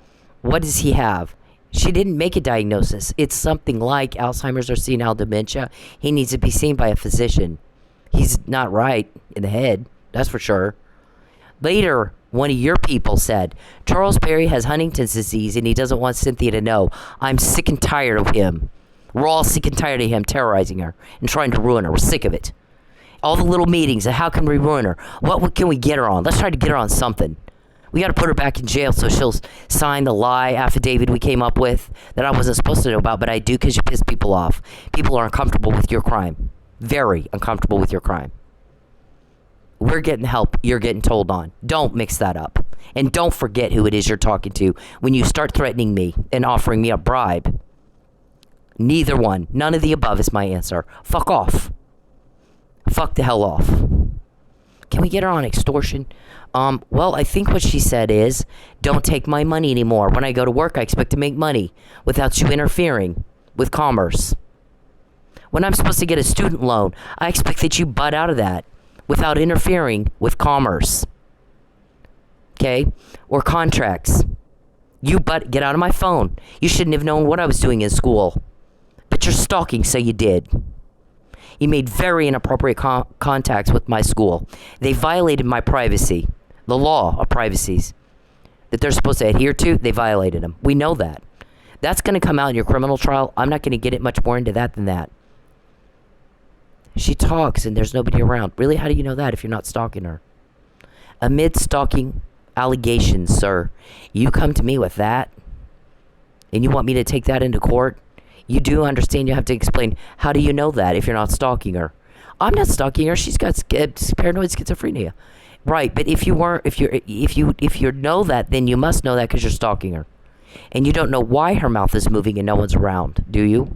what does he have? She didn't make a diagnosis. It's something like Alzheimer's or senile dementia. He needs to be seen by a physician. He's not right in the head, that's for sure. Later, one of your people said, Charles Perry has Huntington's disease and he doesn't want Cynthia to know. I'm sick and tired of him. We're all sick and tired of him terrorizing her and trying to ruin her. We're sick of it. All the little meetings, how can we ruin her? What can we get her on? Let's try to get her on something. We got to put her back in jail so she'll sign the lie affidavit we came up with that I wasn't supposed to know about, but I do because you piss people off. People are uncomfortable with your crime. Very uncomfortable with your crime. We're getting help. You're getting told on. Don't mix that up. And don't forget who it is you're talking to when you start threatening me and offering me a bribe. Neither one. None of the above is my answer. Fuck off. Fuck the hell off. Can we get her on extortion? Well, I think what she said is, don't take my money anymore. When I go to work, I expect to make money without you interfering. with commerce. When I'm supposed to get a student loan, I expect that you butt out of that without interfering with commerce. Okay? Or contracts. Get out of my phone. You shouldn't have known what I was doing in school. But you're stalking, so you did. You made very inappropriate contacts with my school. They violated my privacy. The law of privacies that they're supposed to adhere to, they violated them. We know that. That's going to come out in your criminal trial. I'm not going to get it much more into that than that. She talks and there's nobody around. Really, how do you know that if you're not stalking her? Amid stalking allegations, sir, you come to me with that and you want me to take that into court? You do understand you have to explain, how do you know that if you're not stalking her? I'm not stalking her. She's got paranoid schizophrenia. Right, but if you know that, then you must know that because you're stalking her. And you don't know why her mouth is moving and no one's around, do you?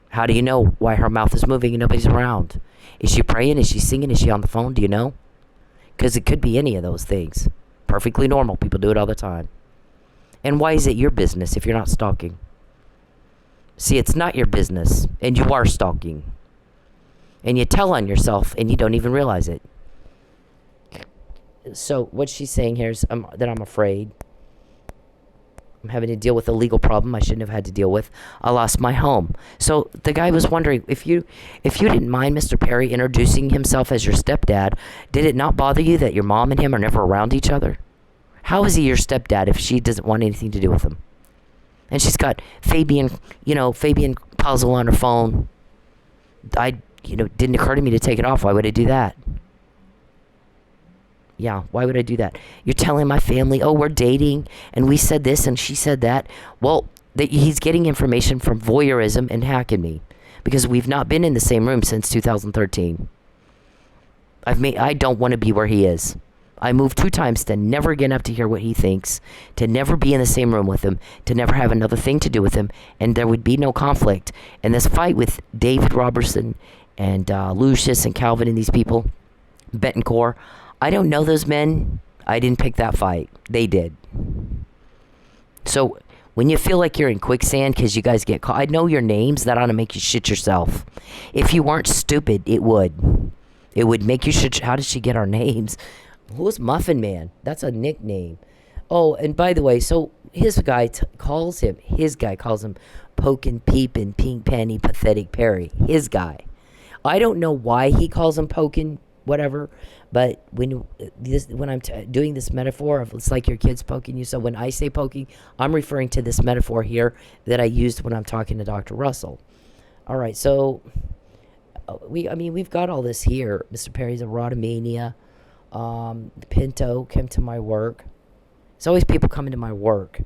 How do you know why her mouth is moving and nobody's around? Is she praying? Is she singing? Is she on the phone? Do you know? Because it could be any of those things. Perfectly normal. People do it all the time. And why is it your business if you're not stalking? See, it's not your business, and you are stalking. And you tell on yourself, and you don't even realize it. So what she's saying here is that I'm afraid. I'm having to deal with a legal problem I shouldn't have had to deal with. I lost my home. So the guy was wondering, if you didn't mind Mr. Perry introducing himself as your stepdad, did it not bother you that your mom and him are never around each other? How is he your stepdad if she doesn't want anything to do with him? And she's got Fabian puzzle on her phone. Didn't occur to me to take it off. Why would I do that? Yeah, why would I do that? You're telling my family, oh, we're dating, and we said this, and she said that. Well, he's getting information from voyeurism and hacking me, because we've not been in the same room since 2013. I don't want to be where he is. I moved 2 times to never again have to hear what he thinks, to never be in the same room with him, to never have another thing to do with him, and there would be no conflict. And this fight with David Roberson and Lucius and Calvin and these people, Betancourt, I don't know those men. I didn't pick that fight. They did. So when you feel like you're in quicksand because you guys get caught, I know your names. That ought to make you shit yourself. If you weren't stupid, it would. It would make you shit. How did she get our names? Who's Muffin Man? That's a nickname. Oh, and by the way, so his guy calls him Pokin' Peepin' Pink Panty Pathetic Perry. His guy. I don't know why he calls him Pokin' whatever, but when I'm doing this metaphor of it's like your kid's poking you, so when I say poking, I'm referring to this metaphor here that I used when I'm talking to Dr. Russell. All right, so we've got all this here. Mr. Perry's a erotomania. Pinto came to my work. It's always people coming to my work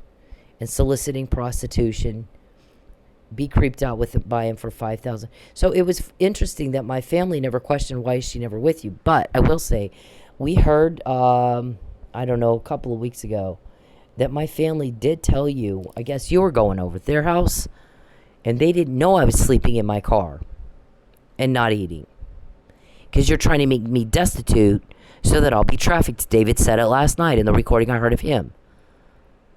and soliciting prostitution. Be creeped out by him for $5,000. So it was interesting that my family never questioned, why is she never with you? But I will say, we heard, a couple of weeks ago, that my family did tell you, I guess you were going over to their house, and they didn't know I was sleeping in my car and not eating. Because you're trying to make me destitute so that I'll be trafficked. David said it last night in the recording I heard of him.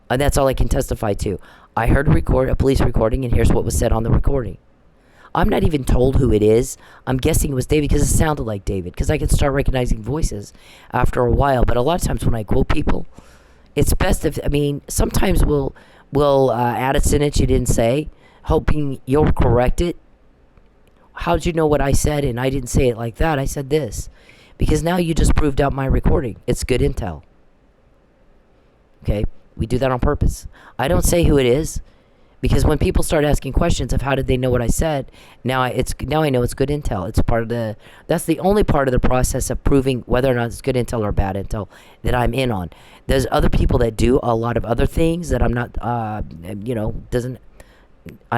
And that's all I can testify to. I heard a police recording, and here's what was said on the recording. I'm not even told who it is. I'm guessing it was David because it sounded like David, because I could start recognizing voices after a while. But a lot of times when I quote people, it's best if, sometimes we'll add a sentence you didn't say, hoping you'll correct it. How'd you know what I said and I didn't say it like that? I said this. Because now you just proved out my recording. It's good intel. Okay? We do that on purpose. I don't say who it is, because when people start asking questions of how did they know what I said, now I know it's good intel. It's part of that's the only part of the process of proving whether or not it's good intel or bad intel that I'm in on. There's other people that do a lot of other things that I'm not, I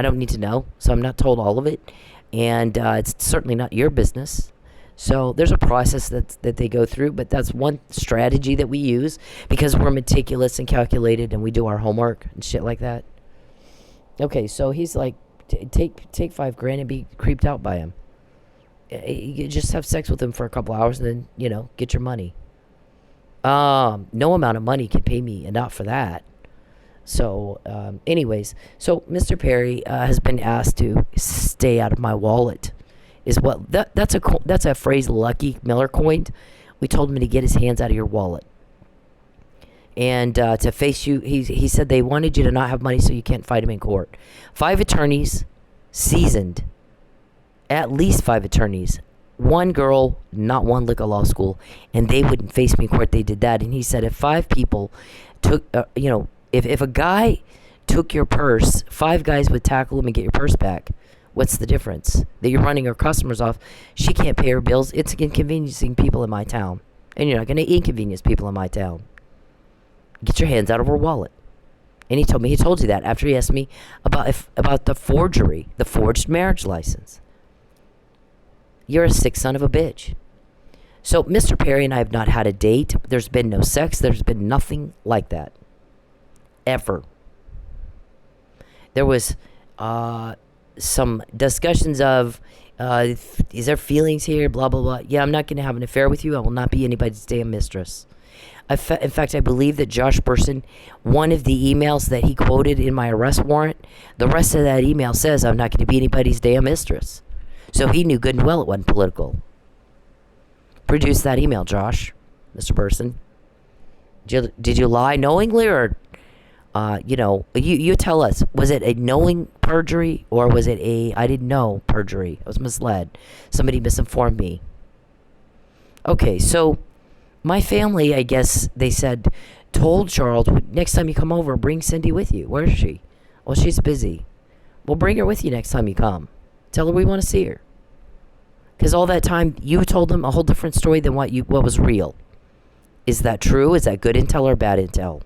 don't need to know, so I'm not told all of it, and it's certainly not your business. So there's a process that they go through, but that's one strategy that we use because we're meticulous and calculated and we do our homework and shit like that. Okay, so he's like, take $5,000 and be creeped out by him. You just have sex with him for a couple hours and then, get your money. No amount of money can pay me enough for that. So, anyways, so Mr. Perry has been asked to stay out of my wallet. Is what that's a phrase Lucky Miller coined. We told him to get his hands out of your wallet and to face you. He said they wanted you to not have money so you can't fight him in court. 5 attorneys, seasoned, at least 5 attorneys. One girl, not one lick of law school, and they wouldn't face me in court. They did that, and he said if 5 people took, if a guy took your purse, 5 guys would tackle him and get your purse back. What's the difference? That you're running her customers off. She can't pay her bills. It's inconveniencing people in my town. And you're not going to inconvenience people in my town. Get your hands out of her wallet. And he told you that after he asked me about the forgery, the forged marriage license. You're a sick son of a bitch. So Mr. Perry and I have not had a date. There's been no sex. There's been nothing like that. Ever. There was some discussions of, is there feelings here, blah, blah, blah. Yeah, I'm not going to have an affair with you. I will not be anybody's damn mistress. In fact, I believe that Josh Roberson, one of the emails that he quoted in my arrest warrant, the rest of that email says I'm not going to be anybody's damn mistress. So he knew good and well it wasn't political. Produce that email, Josh, Mr. Roberson. Did you lie knowingly or, you tell us, was it a knowing perjury or was it a I didn't know perjury? I was misled. Somebody misinformed me. Okay, so my family, I guess they said, told Charles, next time you come over, bring Cindy with you. Where is she? Well, she's busy. Well, bring her with you next time you come. Tell her we want to see her. Because all that time, you told them a whole different story than what was real. Is that true? Is that good intel or bad intel?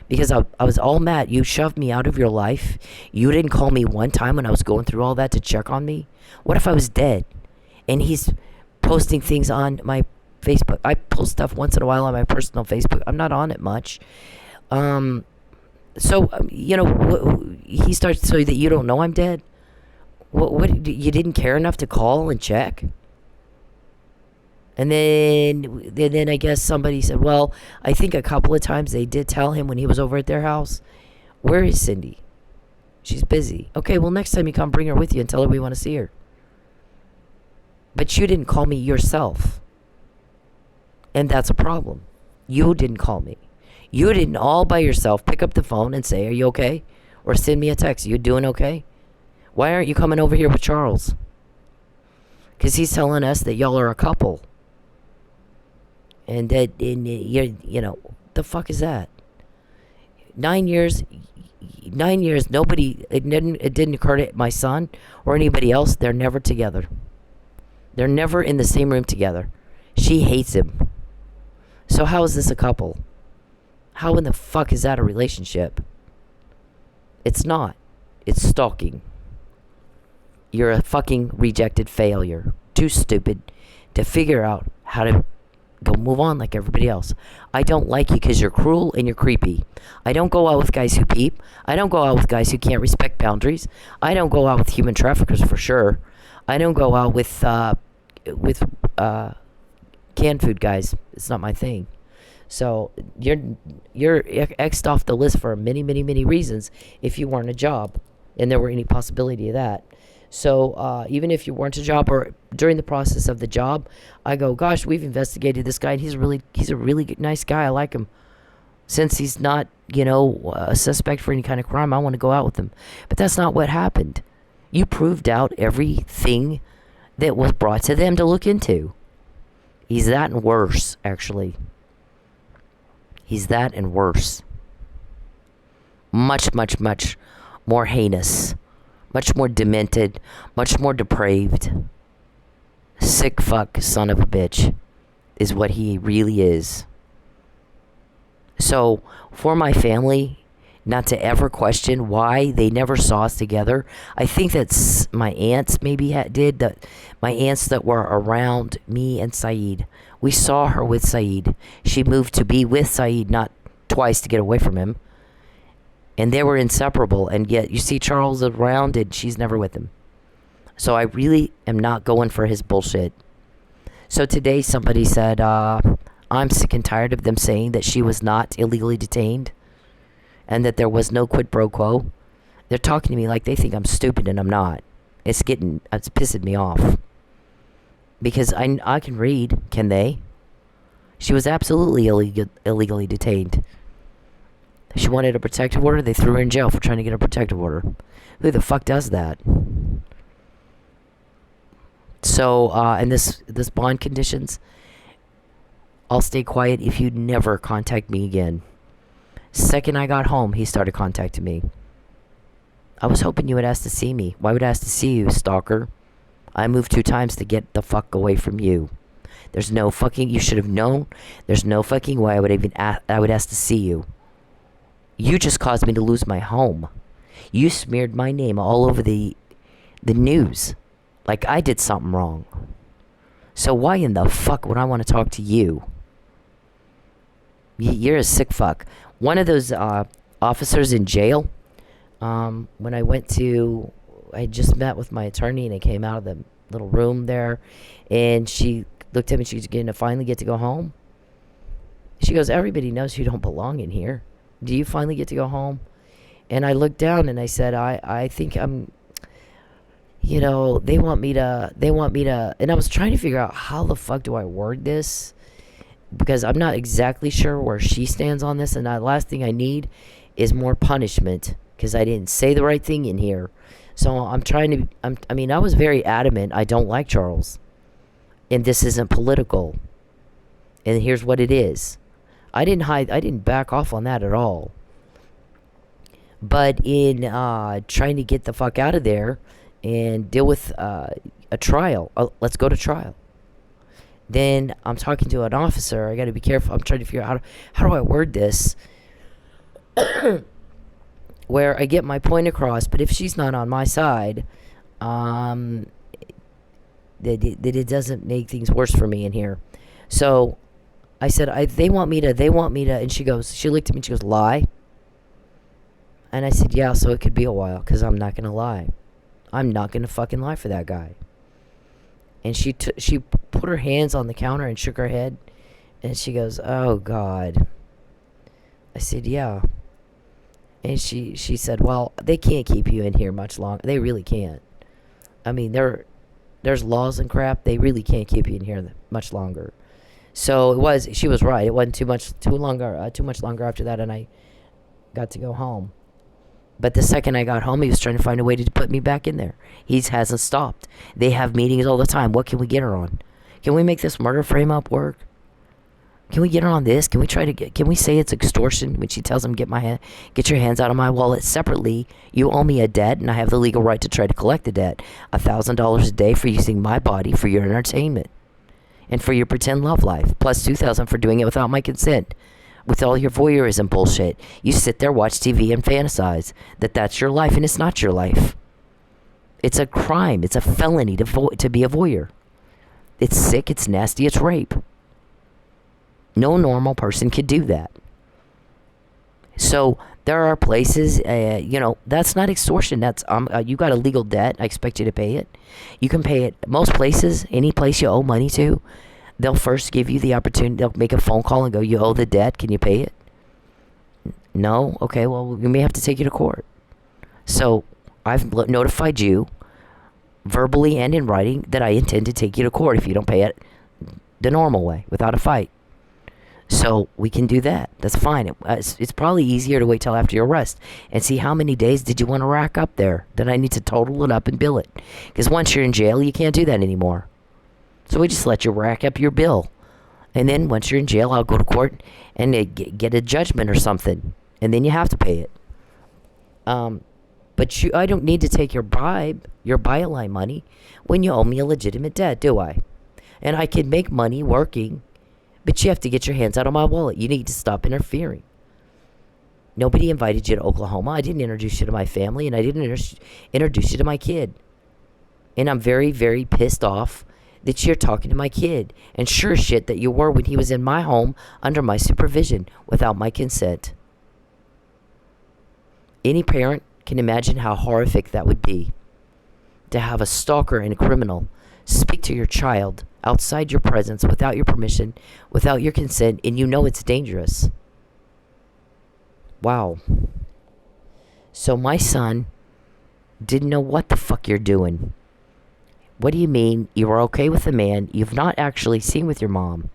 Because I was all mad. You shoved me out of your life. You didn't call me one time when I was going through all that to check on me. What if I was dead? And he's posting things on my Facebook. I post stuff once in a while on my personal Facebook. I'm not on it much. He starts to say that you don't know I'm dead. What you didn't care enough to call and check? And then I guess somebody said, well, I think a couple of times they did tell him when he was over at their house, where is Cindy? She's busy. Okay, well, next time you come, bring her with you and tell her we want to see her. But you didn't call me yourself. And that's a problem. You didn't call me. You didn't all by yourself pick up the phone and say, are you okay? Or send me a text. You doing okay? Why aren't you coming over here with Charles? Because he's telling us that y'all are a couple. And that, the fuck is that? 9 years, nobody, it didn't occur to my son or anybody else, they're never together. They're never in the same room together. She hates him. So how is this a couple? How in the fuck is that a relationship? It's not. It's stalking. You're a fucking rejected failure. Too stupid to figure out how to go move on like everybody else. I don't like you because you're cruel and you're creepy. I don't go out with guys who peep. I don't go out with guys who can't respect boundaries. I don't go out with human traffickers for sure. I don't go out with canned food guys. It's not my thing. So you're X'd off the list for many, many, many reasons if you weren't a job and there were any possibility of that. So even if you weren't a job or during the process of the job, I go, gosh, we've investigated this guy and he's a really nice guy. I like him. Since he's not, a suspect for any kind of crime, I want to go out with him. But that's not what happened. You proved out everything that was brought to them to look into. He's that and worse, actually. He's that and worse. Much, much, much more heinous. Much more demented. Much more depraved. Sick fuck son of a bitch is what he really is. So, for my family not to ever question why they never saw us together, I think that's my aunts maybe did. My aunts that were around me and Saeed. We saw her with Saeed. She moved to be with Saeed, not twice to get away from him. And they were inseparable. And yet you see Charles around and she's never with him. So I really am not going for his bullshit. So today somebody said, I'm sick and tired of them saying that she was not illegally detained. and that there was no quid pro quo. They're talking to me like they think I'm stupid, and I'm not. It's pissing me off. Because I can read, can they? She was absolutely illegally detained. She wanted a protective order. They threw her in jail for trying to get a protective order. Who the fuck does that? So, and this bond conditions, I'll stay quiet if you never contact me again. Second I got home, he started contacting me. I was hoping you would ask to see me. Why would I ask to see you, stalker? I moved 2 times to get the fuck away from you. There's no fucking, you should have known. There's no fucking way I would ask to see you. You just caused me to lose my home. You smeared my name all over the news. Like I did something wrong. So why in the fuck would I want to talk to you? You're a sick fuck. One of those officers in jail, when I just met with my attorney and I came out of the little room there, and she looked at me, she's going to finally get to go home. She goes, everybody knows you don't belong in here. Do you finally get to go home? And I looked down and I said, I think I'm, you know, they want me to, and I was trying to figure out how the fuck do I word this, because I'm not exactly sure where she stands on this, and the last thing I need is more punishment, because I didn't say the right thing in here. So I'm trying to, I was very adamant, I don't like Charles. And this isn't political. And here's what it is. I didn't back off on that at all. But in trying to get the fuck out of there and deal with a trial, let's go to trial. Then I'm talking to an officer. I got to be careful. I'm trying to figure out how do I word this where I get my point across. But if she's not on my side, that it doesn't make things worse for me in here. So I said, they want me to, and she looked at me and she goes, lie? And I said, yeah, so it could be a while, because I'm not going to lie. I'm not going to fucking lie for that guy. And she put her hands on the counter and shook her head, and she goes, oh, God. I said, yeah. And she said, well, they can't keep you in here much longer. They really can't. I mean, there's laws and crap. They really can't keep you in here much longer. So she was right. It wasn't too much longer after that, and I got to go home. But the second I got home, he was trying to find a way to put me back in there. He hasn't stopped. They have meetings all the time. What can we get her on? Can we make this murder frame up work? Can we get her on this? Can we say it's extortion when she tells him, get your hands out of my wallet separately? You owe me a debt, and I have the legal right to try to collect the debt. $1,000 a day for using my body for your entertainment and for your pretend love life, plus $2,000 for doing it without my consent. With all your voyeurism bullshit, you sit there, watch TV, and fantasize that that's your life, and it's not your life. It's a crime. It's a felony to be a voyeur. It's sick. It's nasty. It's rape. No normal person could do that. So there are places, that's not extortion. That's you got a legal debt. I expect you to pay it. You can pay it. Most places, any place you owe money to, they'll first give you the opportunity. They'll make a phone call and go, you owe the debt. Can you pay it? No? Okay, well, we may have to take you to court. So I've notified you verbally and in writing that I intend to take you to court if you don't pay it the normal way, without a fight. So we can do that. That's fine. It's probably easier to wait till after your arrest and see how many days did you want to rack up there. Then I need to total it up and bill it. Because once you're in jail, you can't do that anymore. So we just let you rack up your bill. And then once you're in jail, I'll go to court and get a judgment or something. And then you have to pay it. But I don't need to take your byline money when you owe me a legitimate debt, do I? And I can make money working, but you have to get your hands out of my wallet. You need to stop interfering. Nobody invited you to Oklahoma. I didn't introduce you to my family, and I didn't introduce you to my kid. And I'm very, very pissed off that you're talking to my kid. And sure as shit that you were when he was in my home under my supervision without my consent. Any parent can imagine how horrific that would be. To have a stalker and a criminal speak to your child outside your presence without your permission, without your consent, and you know it's dangerous. Wow. So my son didn't know what the fuck you're doing. What do you mean you were okay with a man you've not actually seen with your mom,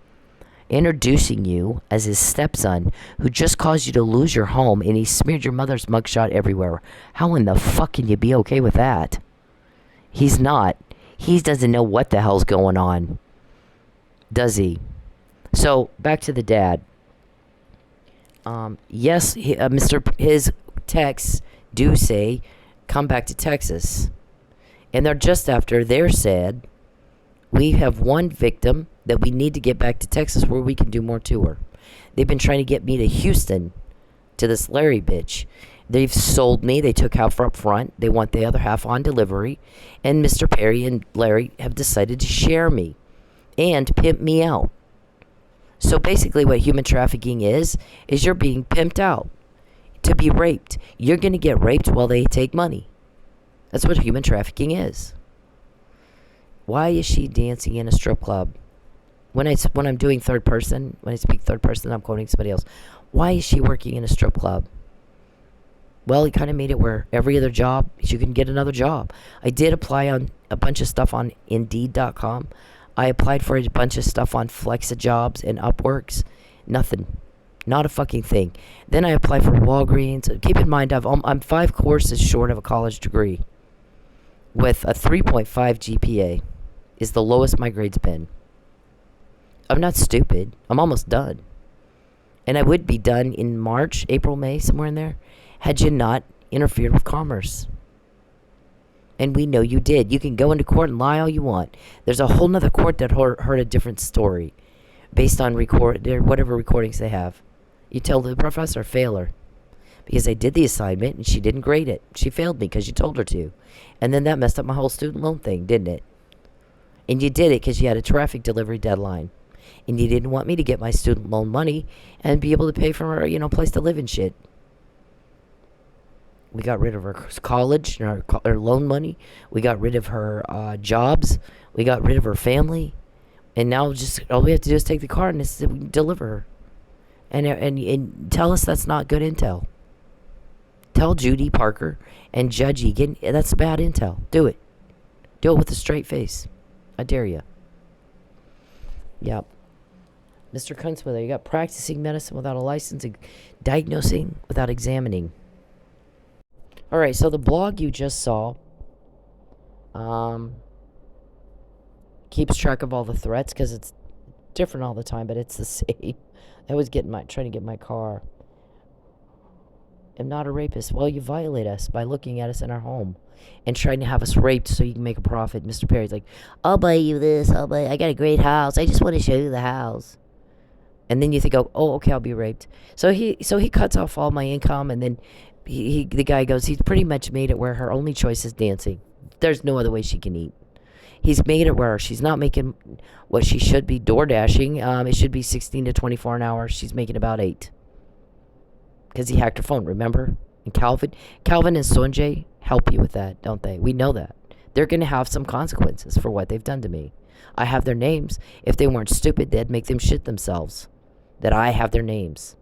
introducing you as his stepson who just caused you to lose your home, and he smeared your mother's mugshot everywhere? How in the fuck can you be okay with that? He's not. He doesn't know what the hell's going on, does he? So back to the dad. Yes, his texts do say, come back to Texas. And they're just after they're said, we have one victim that we need to get back to Texas where we can do more to her. They've been trying to get me to Houston, to this Larry bitch. They've sold me. They took half up front. They want the other half on delivery. And Mr. Perry and Larry have decided to share me and pimp me out. So basically what human trafficking is you're being pimped out to be raped. You're going to get raped while they take money. That's what human trafficking is. Why is she dancing in a strip club? When I'm doing third person, when I speak third person, I'm quoting somebody else. Why is she working in a strip club? Well, he kind of made it where every other job, you can get another job. I did apply on a bunch of stuff on Indeed.com. I applied for a bunch of stuff on Flexajobs and Upworks. Nothing. Not a fucking thing. Then I applied for Walgreens. Keep in mind, I'm 5 courses short of a college degree. With a 3.5 GPA is the lowest my grade's been. I'm not stupid. I'm almost done. And I would be done in March, April, May, somewhere in there, had you not interfered with commerce. And we know you did. You can go into court and lie all you want. There's a whole nother court that heard a different story based on whatever recordings they have. You tell the professor, fail her. Because I did the assignment and she didn't grade it. She failed me because you told her to. And then that messed up my whole student loan thing, didn't it? And you did it because you had a traffic delivery deadline. And you didn't want me to get my student loan money and be able to pay for her, place to live and shit. We got rid of her college, her loan money. We got rid of her jobs. We got rid of her family. And now just all we have to do is take the car and deliver her. And tell us that's not good intel. Tell Judy Parker and Judge Egan that's bad intel. Do it. Do it with a straight face. I dare you. Yep. Mr. Kunzwiller, you got practicing medicine without a license and diagnosing without examining. Alright, so the blog you just saw keeps track of all the threats because it's different all the time, but it's the same. I was trying to get my car. I'm not a rapist. Well, you violate us by looking at us in our home and trying to have us raped so you can make a profit. Mr. Perry's like, I'll buy you this. I got a great house. I just want to show you the house. And then you think, oh, okay, I'll be raped. So he cuts off all my income, and then the guy goes, he's pretty much made it where her only choice is dancing. There's no other way she can eat. He's made it where she's not making what she should be door dashing. It should be 16 to 24 an hour. She's making about 8. Because he hacked her phone, remember? And Calvin and Sonjay help you with that, don't they? We know that. They're going to have some consequences for what they've done to me. I have their names. If they weren't stupid, they'd make them shit themselves. That I have their names.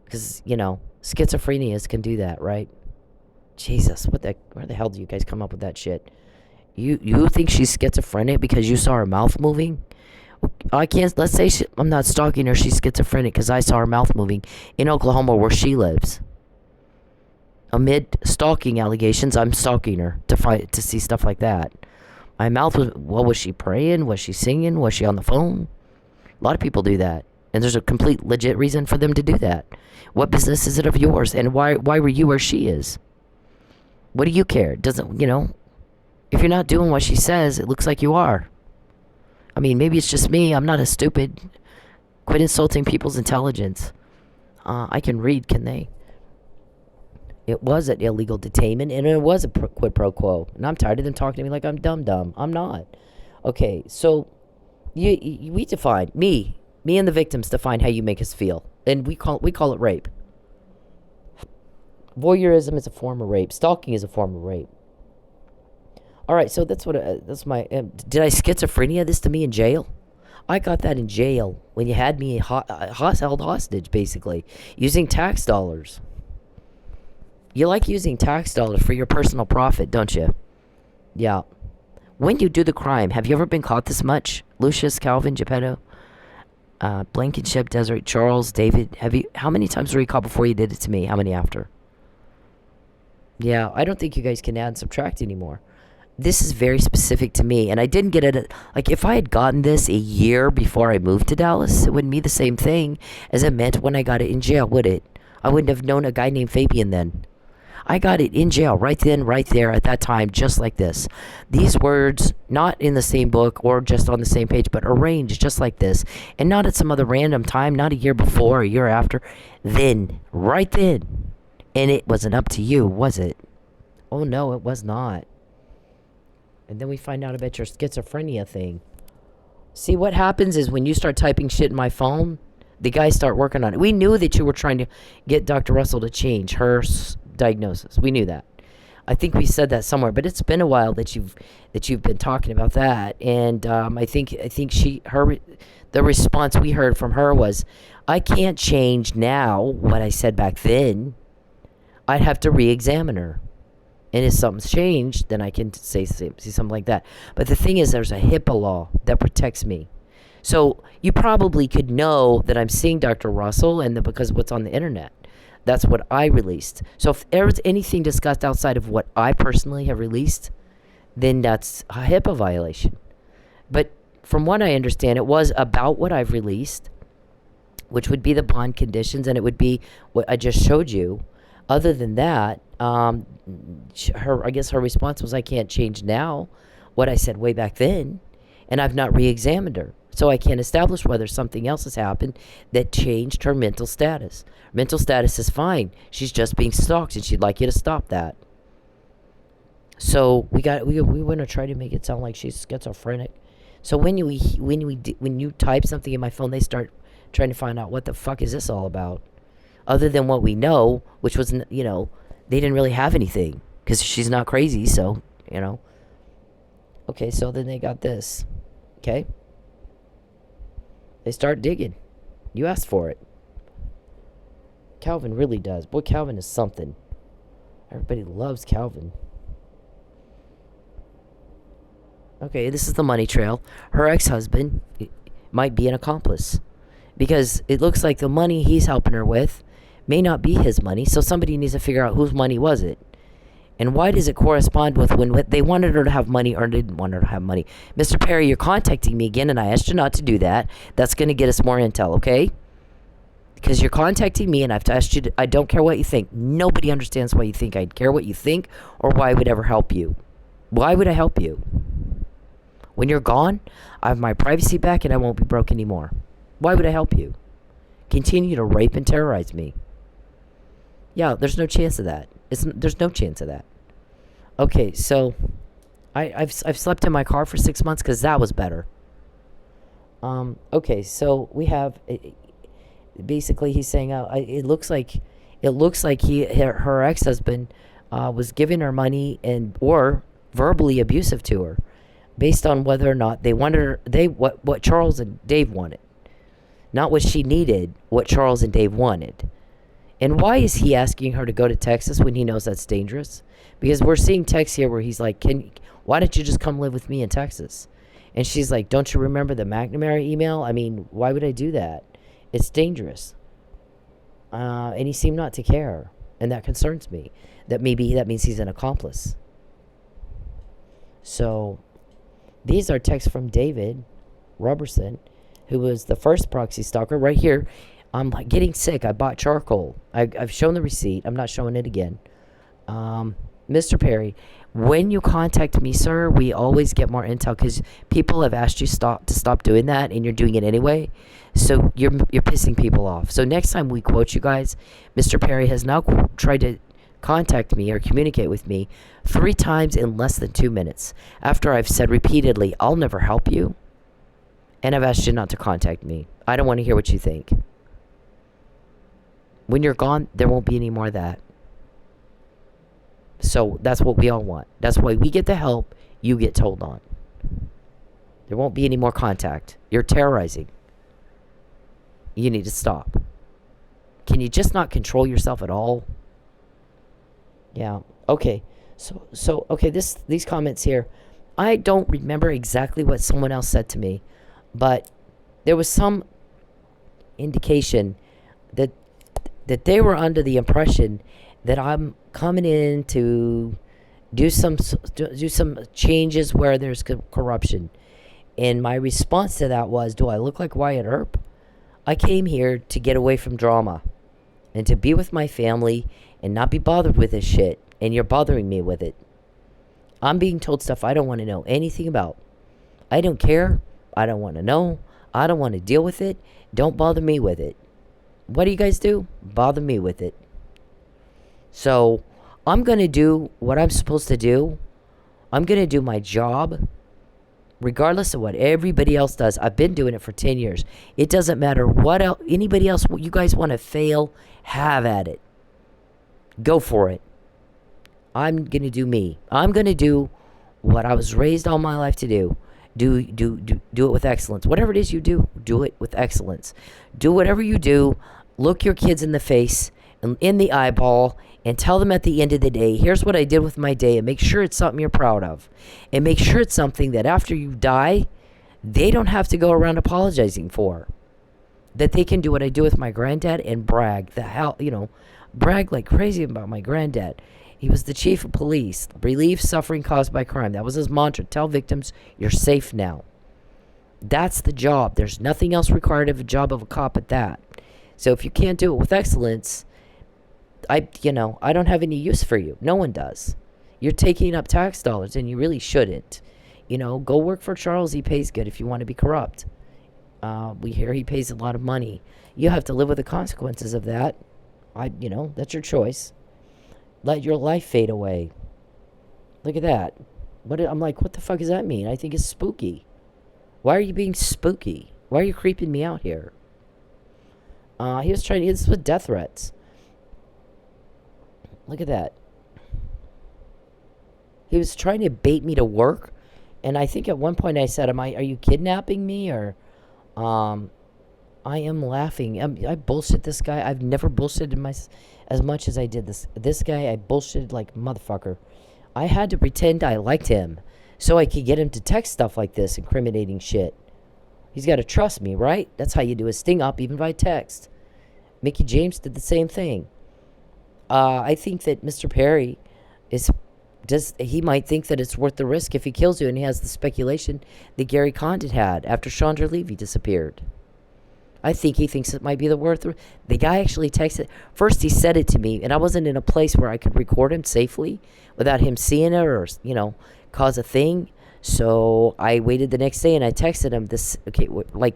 Because, schizophrenias can do that, right? Jesus, where the hell do you guys come up with that shit? You think she's schizophrenic because you saw her mouth moving? Let's say I'm not stalking her, she's schizophrenic because I saw her mouth moving in Oklahoma where she lives. Amid stalking allegations, I'm stalking her to see stuff like that. My mouth was she praying? Was she singing? Was she on the phone? A lot of people do that. And there's a complete legit reason for them to do that. What business is it of yours? And why were you where she is? What do you care? Doesn't, if you're not doing what she says, it looks like you are. I mean, maybe it's just me. I'm not as stupid. Quit insulting people's intelligence. I can read, can they? It was an illegal detainment, and it was a quid pro quo. And I'm tired of them talking to me like I'm dumb. I'm not. Okay, so we define, me and the victims define how you make us feel. And we call it rape. Voyeurism is a form of rape. Stalking is a form of rape. All right, so that's my. Did I schizophrenia this to me in jail? I got that in jail when you had me held hostage, basically, using tax dollars. You like using tax dollars for your personal profit, don't you? Yeah. When you do the crime, have you ever been caught this much? Lucius, Calvin, Geppetto, Blankenship, Desiree, Charles, David. How many times were you caught before you did it to me? How many after? Yeah, I don't think you guys can add and subtract anymore. This is very specific to me, and I didn't get it. Like, if I had gotten this a year before I moved to Dallas, it wouldn't be the same thing as it meant when I got it in jail, would it? I wouldn't have known a guy named Fabian then. I got it in jail right then, right there, at that time, just like this. These words, not in the same book or just on the same page, but arranged just like this. And not at some other random time, not a year before, a year after. Then, right then. And it wasn't up to you, was it? Oh no, it was not. And then we find out about your schizophrenia thing. See, what happens is when you start typing shit in my phone, the guys start working on it. We knew that you were trying to get Dr. Russell to change her diagnosis. We knew that. I think we said that somewhere, but it's been a while that you've been talking about that. And I think the response we heard from her was, I can't change now what I said back then. I'd have to re-examine her. And if something's changed, then I can say something like that. But the thing is, there's a HIPAA law that protects me. So you probably could know that I'm seeing Dr. Russell because of what's on the internet. That's what I released. So if there's anything discussed outside of what I personally have released, then that's a HIPAA violation. But from what I understand, it was about what I've released, which would be the bond conditions, and it would be what I just showed you. Other than that, I guess her response was, I can't change now what I said way back then, and I've not re-examined her. So I can't establish whether something else has happened that changed her mental status. Mental status is fine. She's just being stalked, and she'd like you to stop that. So we want to try to make it sound like she's schizophrenic. So when you type something in my phone, they start trying to find out what the fuck is this all about. Other than what we know, which was, they didn't really have anything because she's not crazy. So, Okay, so then they got this. Okay. They start digging. You asked for it. Calvin really does. Boy, Calvin is something. Everybody loves Calvin. Okay, this is the money trail. Her ex-husband might be an accomplice. Because it looks like the money he's helping her with may not be his money. So somebody needs to figure out whose money was it. And why does it correspond with when they wanted her to have money or didn't want her to have money? Mr. Perry, you're contacting me again, and I asked you not to do that. That's going to get us more intel, okay? Because you're contacting me, and I've asked you I don't care what you think. Nobody understands why you think I'd care what you think or why I would ever help you. Why would I help you? When you're gone, I have my privacy back, and I won't be broke anymore. Why would I help you? Continue to rape and terrorize me. Yeah, there's no chance of that. There's no chance of that. Okay, so I've slept in my car for 6 months because that was better. Okay, so we have basically he's saying it looks like her ex-husband was giving her money or verbally abusive to her, based on whether or not they wanted her, what Charles and Dave wanted, not what she needed, what Charles and Dave wanted. And why is he asking her to go to Texas when he knows that's dangerous? Because we're seeing texts here where he's like, why don't you just come live with me in Texas? And she's like, don't you remember the McNamara email? I mean, why would I do that? It's dangerous. And he seemed not to care. And that concerns me. That means he's an accomplice. So these are texts from David Roberson, who was the first proxy stalker. Right here, I'm like getting sick. I bought charcoal. I've shown the receipt. I'm not showing it again. Mr. Perry, when you contact me, sir, we always get more intel because people have asked you to stop doing that, and you're doing it anyway. So you're pissing people off. So next time we quote you guys, Mr. Perry has now tried to contact me or communicate with me 3 times in less than 2 minutes after I've said repeatedly, I'll never help you, and I've asked you not to contact me. I don't want to hear what you think. When you're gone, there won't be any more of that. So that's what we all want. That's why we get the help, you get told on. There won't be any more contact. You're terrorizing. You need to stop. Can you just not control yourself at all? Yeah. Okay. So okay, these comments here, I don't remember exactly what someone else said to me, but there was some indication that they were under the impression that I'm coming in to do some changes where there's corruption. And my response to that was, do I look like Wyatt Earp? I came here to get away from drama and to be with my family and not be bothered with this shit. And you're bothering me with it. I'm being told stuff I don't want to know anything about. I don't care. I don't want to know. I don't want to deal with it. Don't bother me with it. What do you guys do? Bother me with it. So I'm going to do what I'm supposed to do. I'm going to do my job regardless of what everybody else does. I've been doing it for 10 years. It doesn't matter what anybody else, you guys want to fail, have at it. Go for it. I'm going to do me. I'm going to do what I was raised all my life to do. Do it with excellence. Whatever it is you do, do it with excellence. Do whatever you do. Look your kids in the face and in the eyeball and tell them at the end of the day, here's what I did with my day, and make sure it's something you're proud of. And make sure it's something that after you die, they don't have to go around apologizing for. That they can do what I do with my granddad and brag brag like crazy about my granddad. He was the chief of police. Relieve suffering caused by crime. That was his mantra. Tell victims, you're safe now. That's the job. There's nothing else required of a job of a cop at that. So if you can't do it with excellence, I don't have any use for you. No one does. You're taking up tax dollars and you really shouldn't. Go work for Charles. He pays good if you want to be corrupt. We hear he pays a lot of money. You have to live with the consequences of that. That's your choice. Let your life fade away. Look at that. I'm like, what the fuck does that mean? I think it's spooky. Why are you being spooky? Why are you creeping me out here? He was trying to, this with death threats. Look at that. He was trying to bait me to work. And I think at one point I said, are you kidnapping me? Or, I am laughing. I bullshit this guy. I've never bullshitted as much as I did this guy. I bullshitted like a motherfucker. I had to pretend I liked him so I could get him to text stuff like this, incriminating shit. He's got to trust me, right? That's how you do a sting up, even by text. Mickey James did the same thing. I think that Mr. Perry he might think that it's worth the risk if he kills you, and he has the speculation that Gary Condit had after Chandra Levy disappeared. I think he thinks it might be the guy actually texted. First he said it to me, and I wasn't in a place where I could record him safely without him seeing it or, cause a thing. So I waited the next day and I texted him this,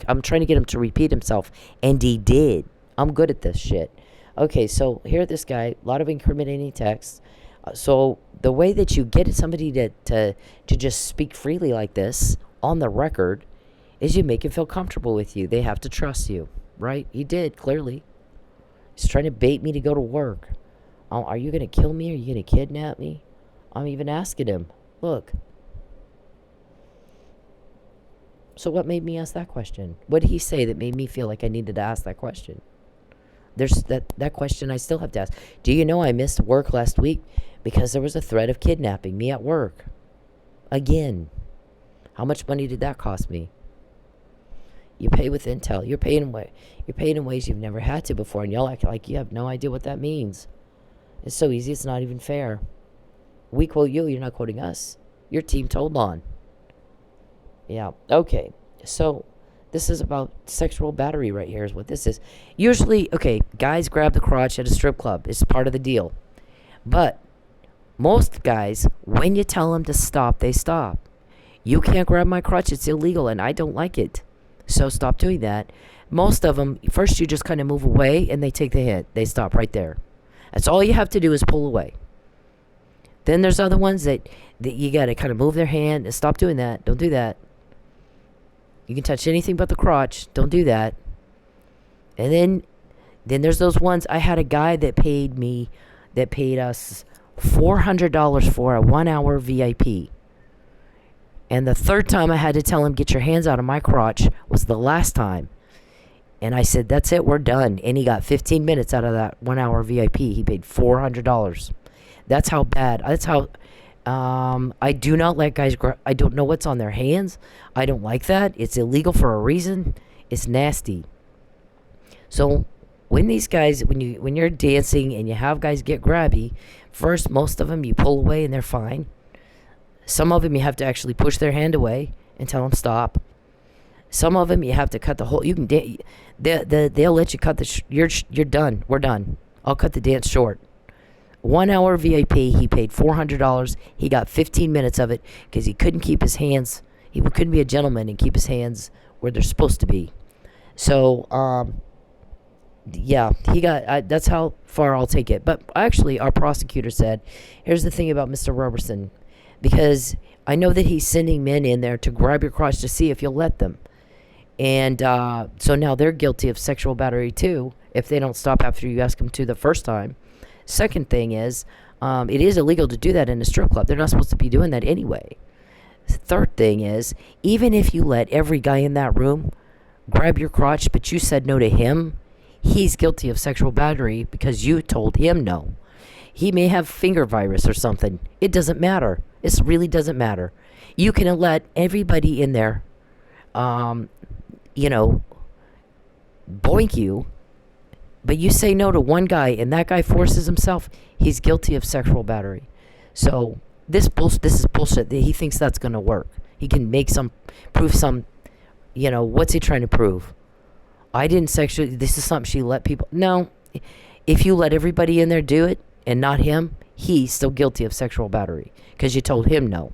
I'm trying to get him to repeat himself, and he did. I'm good at this shit. Okay, so here this guy, a lot of incriminating texts. So the way that you get somebody to just speak freely like this on the record is you make him feel comfortable with you. They have to trust you, right? He did, clearly. He's trying to bait me to go to work. Are you going to kill me? Are you going to kidnap me? I'm even asking him. Look. So what made me ask that question? What did he say that made me feel like I needed to ask that question? There's that question I still have to ask. Do you know I missed work last week because there was a threat of kidnapping me at work? Again. How much money did that cost me? You pay with intel. You're paying in ways you've never had to before, and y'all act like you have no idea what that means. It's so easy, it's not even fair. We quote you, you're not quoting us. Your team told on. Yeah, okay. So, this is about sexual battery right here is what this is. Usually, guys grab the crotch at a strip club. It's part of the deal. But, most guys, when you tell them to stop, they stop. You can't grab my crotch, it's illegal, and I don't like it. So stop doing that. Most of them, first you just kind of move away and they take the hit. They stop right there. That's all you have to do is pull away. Then there's other ones that you got to kind of move their hand and stop doing that. Don't do that. You can touch anything but the crotch. Don't do that. And then there's those ones. I had a guy that paid us $400 for a 1 hour VIP. And the third time I had to tell him, get your hands out of my crotch, was the last time. And I said, that's it, we're done. And he got 15 minutes out of that 1 hour VIP. He paid $400. That's how bad. That's how. I do not let guys. I don't know what's on their hands. I don't like that. It's illegal for a reason. It's nasty. So when these guys, when you're dancing and you have guys get grabby, first most of them you pull away and they're fine. Some of them you have to actually push their hand away and tell them stop. Some of them you have to cut the whole. You can they'll let you cut the. You're done. We're done. I'll cut the dance short. 1 hour VIP. He paid $400. He got 15 minutes of it because he couldn't keep his hands. He couldn't be a gentleman and keep his hands where they're supposed to be. So yeah, he got. That's how far I'll take it. But actually, our prosecutor said, here's the thing about Mr. Roberson, because I know that he's sending men in there to grab your crotch to see if you'll let them. And so now they're guilty of sexual battery too, if they don't stop after you ask them to the first time. Second thing is, it is illegal to do that in a strip club. They're not supposed to be doing that anyway. Third thing is, even if you let every guy in that room grab your crotch, but you said no to him, he's guilty of sexual battery because you told him no. He may have finger virus or something. It doesn't matter. It really doesn't matter. You can let everybody in there, boink you, but you say no to one guy and that guy forces himself, he's guilty of sexual battery. So this is bullshit. He thinks that's going to work. He can prove some, what's he trying to prove? I didn't sexually, this is something she let people, no. If you let everybody in there do it and not him, he's still guilty of sexual battery because you told him no.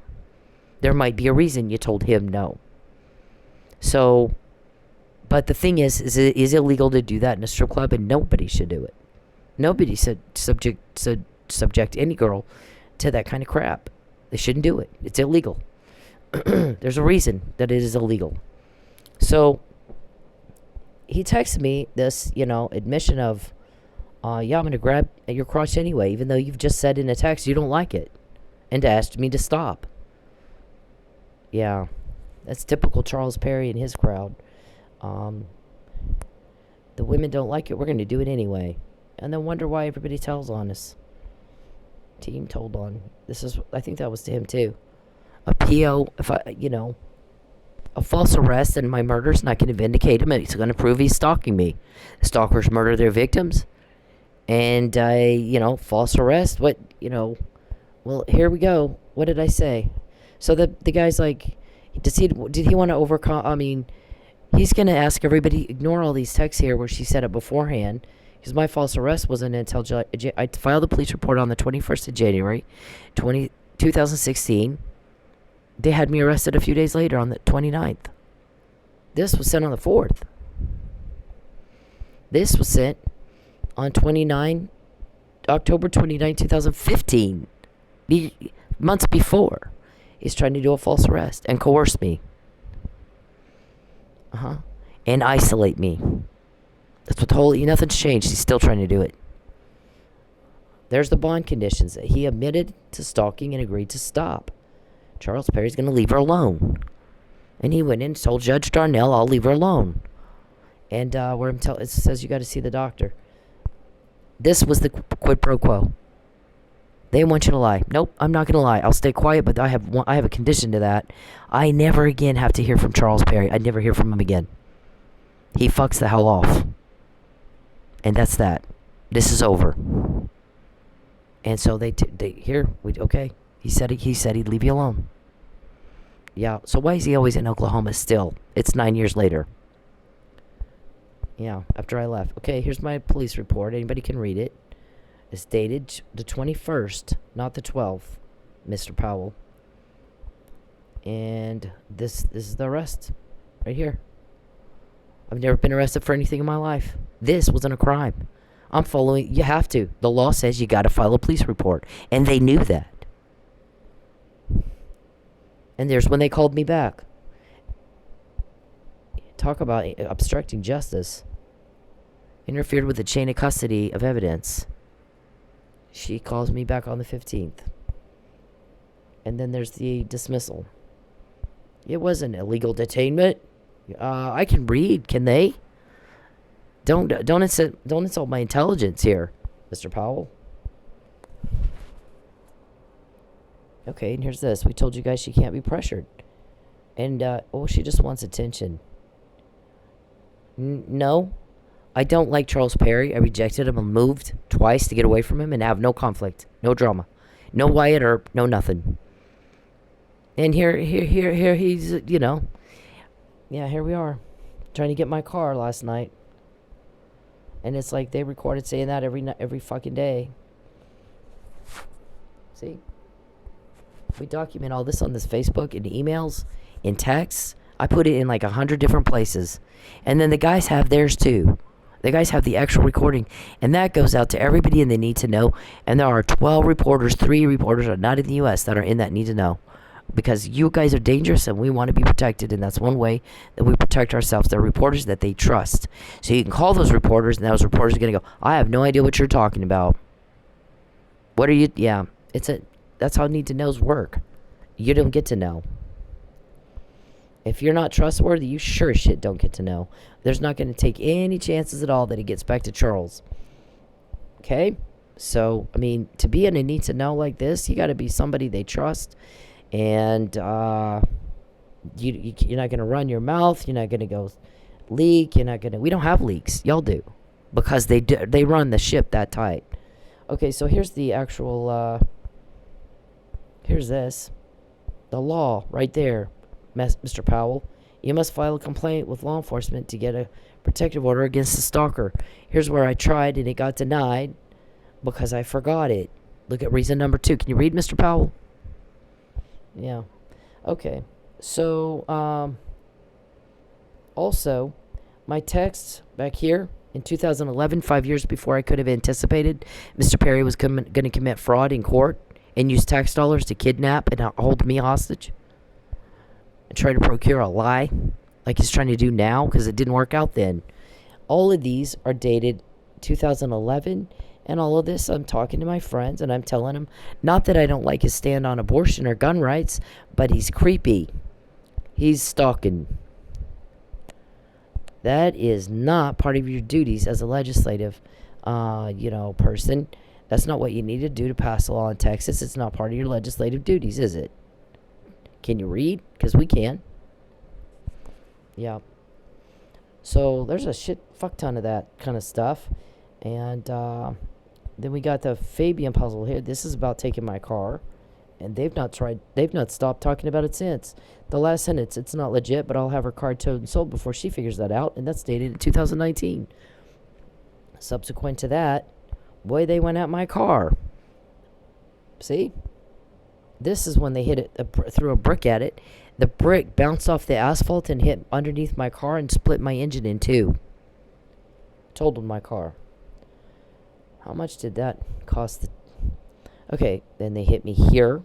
There might be a reason you told him no. So, but the thing is it is illegal to do that in a strip club, and nobody should do it. Nobody should subject any girl to that kind of crap. They shouldn't do it. It's illegal. There's a reason that it is illegal. So he texted me this, admission of, yeah, I'm going to grab at your crotch anyway, even though you've just said in a text you don't like it, and asked me to stop. Yeah, that's typical Charles Perry and his crowd. The women don't like it, we're going to do it anyway. And then wonder why everybody tells on us. Team told on. I think that was to him too. A PO, a false arrest and my murder's not going to vindicate him. It's going to prove he's stalking me. Stalkers murder their victims. And, false arrest, well, here we go. What did I say? So the guy's like, did he want to overcome, he's going to ask everybody, ignore all these texts here where she said it beforehand, because my false arrest wasn't until I filed a police report on the 21st of January, 2016. They had me arrested a few days later on the 29th. This was sent on the 4th. This was sent on October 29, 2015. Months before. He's trying to do a false arrest and coerce me. And isolate me. That's what nothing's changed. He's still trying to do it. There's the bond conditions. He admitted to stalking and agreed to stop. Charles Perry's going to leave her alone. And he went in and told Judge Darnell, I'll leave her alone. And it says you got to see the doctor. This was the quid pro quo. They want you to lie. Nope, I'm not going to lie. I'll stay quiet, but I have a condition to that. I never again have to hear from Charles Perry. I'd never hear from him again. He fucks the hell off. And that's that. This is over. And so okay. He said he'd leave you alone. Yeah, so why is he always in Oklahoma still? It's 9 years later. Yeah, after I left. Okay, here's my police report. Anybody can read it. It's dated the 21st, not the 12th, Mr. Powell. And this is the arrest right here. I've never been arrested for anything in my life. This wasn't a crime. I'm following. You have to. The law says you got to file a police report. And they knew that. And there's when they called me back. Talk about obstructing justice. Interfered with the chain of custody of evidence. She calls me back on the 15th. And then there's the dismissal. It wasn't illegal detainment. I can read, can they? Don't insult my intelligence here, Mr. Powell. Okay, and here's this. We told you guys she can't be pressured. And, she just wants attention. No, I don't like Charles Perry. I rejected him and moved twice to get away from him and have no conflict, no drama, no Wyatt Earp, no nothing. And here he's, yeah, here we are, trying to get my car last night. And it's like they recorded saying that every fucking day. See? We document all this on this Facebook, in emails, in texts. I put it in like 100 different places. And then the guys have theirs too. The guys have the actual recording. And that goes out to everybody in the Need to Know. And there are 12 reporters, 3 reporters are not in the U.S. that are in that Need to Know. Because you guys are dangerous and we want to be protected. And that's one way that we protect ourselves. They're reporters that they trust. So you can call those reporters and those reporters are going to go, I have no idea what you're talking about. What are you? Yeah. That's how Need to Knows work. You don't get to know. If you're not trustworthy, you sure as shit don't get to know. There's not going to take any chances at all that it gets back to Charles. Okay? So, I mean, to be in a Need to Know like this, you got to be somebody they trust. And you're not going to run your mouth. You're not going to go leak. You're not going to... We don't have leaks. Y'all do. Because they run the ship that tight. Okay, so here's the actual... here's this. The law right there. Mr. Powell, you must file a complaint with law enforcement to get a protective order against the stalker. Here's where I tried and it got denied because I forgot it. Look at reason number 2. Can you read, Mr. Powell? Yeah. Okay. So, also, my texts back here in 2011, 5 years before I could have anticipated Mr. Perry was going to commit fraud in court and use tax dollars to kidnap and hold me hostage. And try to procure a lie like he's trying to do now because it didn't work out then. All of these are dated 2011, and all of this I'm talking to my friends and I'm telling them, not that I don't like his stand on abortion or gun rights, but he's creepy. He's stalking. That is not part of your duties as a legislative, person. That's not what you need to do to pass a law in Texas. It's not part of your legislative duties, is it? Can you read? Because we can. Yeah. So there's a fuck ton of that kind of stuff. And then we got the Fabian puzzle here. This is about taking my car. And they've not stopped talking about it since. The last sentence, it's not legit, but I'll have her car towed and sold before she figures that out. And that's dated in 2019. Subsequent to that, boy, they went at my car. See? This is when they hit it, threw a brick at it. The brick bounced off the asphalt and hit underneath my car and split my engine in two. Totaled my car. How much did that cost? Okay, then they hit me here.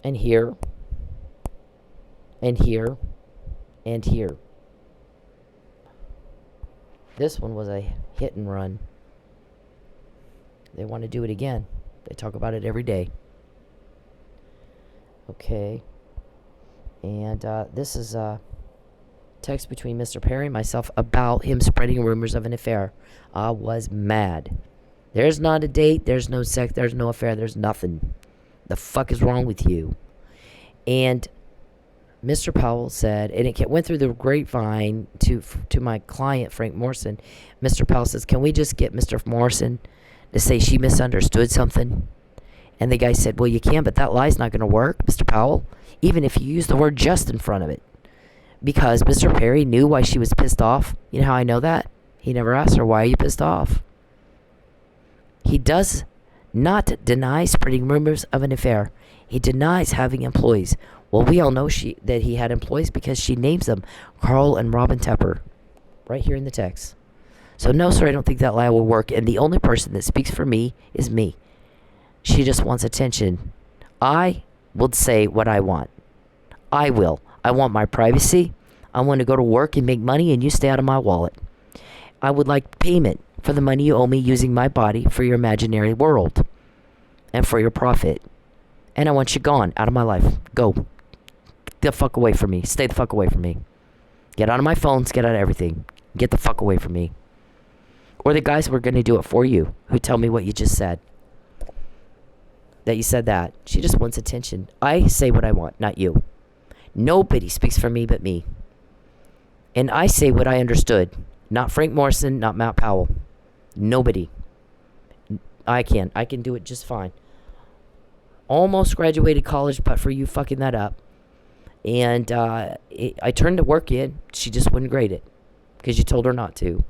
And here. And here. And here. This one was a hit and run. They want to do it again. They talk about it every day. Okay. And this is a text between Mr. Perry and myself about him spreading rumors of an affair. I was mad. There's not a date. There's no sex. There's no affair. There's nothing. The fuck is wrong with you? And Mr. Powell said, and it went through the grapevine to my client, Frank Morrison. Mr. Powell says, can we just get Mr. Morrison to say she misunderstood something? And the guy said, well, you can, but that lie's not going to work, Mr. Powell, even if you use the word just in front of it. Because Mr. Perry knew why she was pissed off. You know how I know that? He never asked her, why are you pissed off? He does not deny spreading rumors of an affair. He denies having employees. Well, we all know that he had employees because she names them Carl and Robin Tepper. Right here in the text. So no, sir, I don't think that lie will work. And the only person that speaks for me is me. She just wants attention. I will say what I want. I will. I want my privacy. I want to go to work and make money and you stay out of my wallet. I would like payment for the money you owe me using my body for your imaginary world and for your profit. And I want you gone out of my life. Go. Get the fuck away from me. Stay the fuck away from me. Get out of my phones. Get out of everything. Get the fuck away from me. Or the guys who are going to do it for you who tell me what you just said. that you said that. She just wants attention. I say what I want, not you. Nobody speaks for me but me. And I say what I understood. Not Frank Morrison, not Matt Powell. Nobody. I can do it just fine. Almost graduated college, but for you fucking that up. And I turned the work in. She just wouldn't grade it because you told her not to.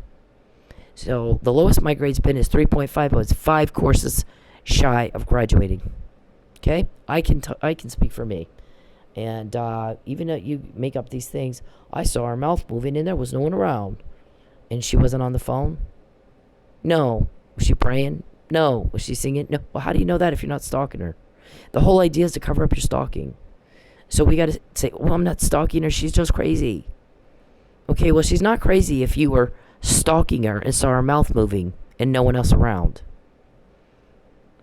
So the lowest my grade's been is 3.5. I was 5 courses shy of graduating. Okay? I can speak for me. And even though you make up these things, I saw her mouth moving and there was no one around. And she wasn't on the phone? No. Was she praying? No. Was she singing? No. Well, how do you know that if you're not stalking her? The whole idea is to cover up your stalking. So we got to say, well, I'm not stalking her. She's just crazy. Okay, well, she's not crazy if you were stalking her and saw her mouth moving and no one else around.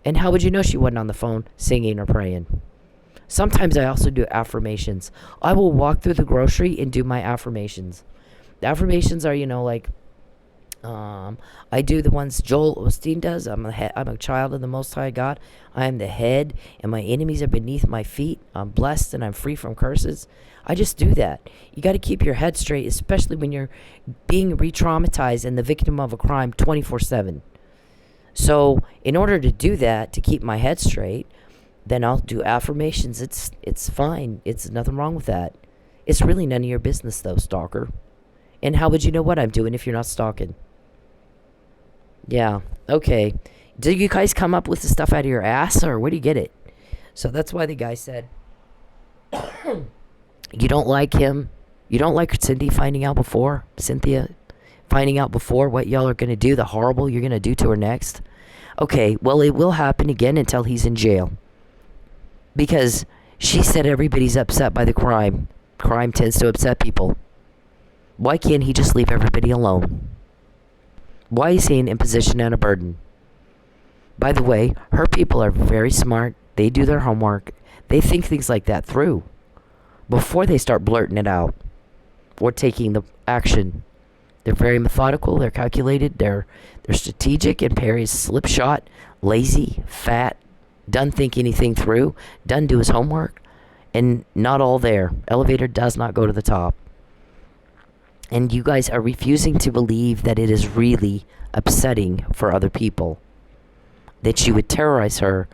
And how would you know she wasn't on the phone singing or praying? Sometimes I also do affirmations. I will walk through the grocery and do my affirmations. The affirmations are, like, I do the ones Joel Osteen does. I'm a child of the Most High God. I am the head, and my enemies are beneath my feet. I'm blessed, and I'm free from curses. I just do that. You got to keep your head straight, especially when you're being re-traumatized and the victim of a crime 24/7. So, in order to do that, to keep my head straight, then I'll do affirmations. It's fine. It's nothing wrong with that. It's really none of your business, though, stalker. And how would you know what I'm doing if you're not stalking? Yeah, okay. Do you guys come up with the stuff out of your ass, or where do you get it? So that's why the guy said, you don't like him. You don't like Cynthia finding out before what y'all are going to do, the horrible you're going to do to her next. Okay, well, it will happen again until he's in jail. Because she said everybody's upset by the crime. Crime tends to upset people. Why can't he just leave everybody alone? Why is he an imposition and a burden? By the way, her people are very smart. They do their homework. They think things like that through before they start blurting it out or taking the action. They're very methodical. They're calculated. They're strategic. And Perry's slipshod, lazy, fat, doesn't think anything through, doesn't do his homework, and not all there. Elevator does not go to the top. And you guys are refusing to believe that it is really upsetting for other people, that you would terrorize her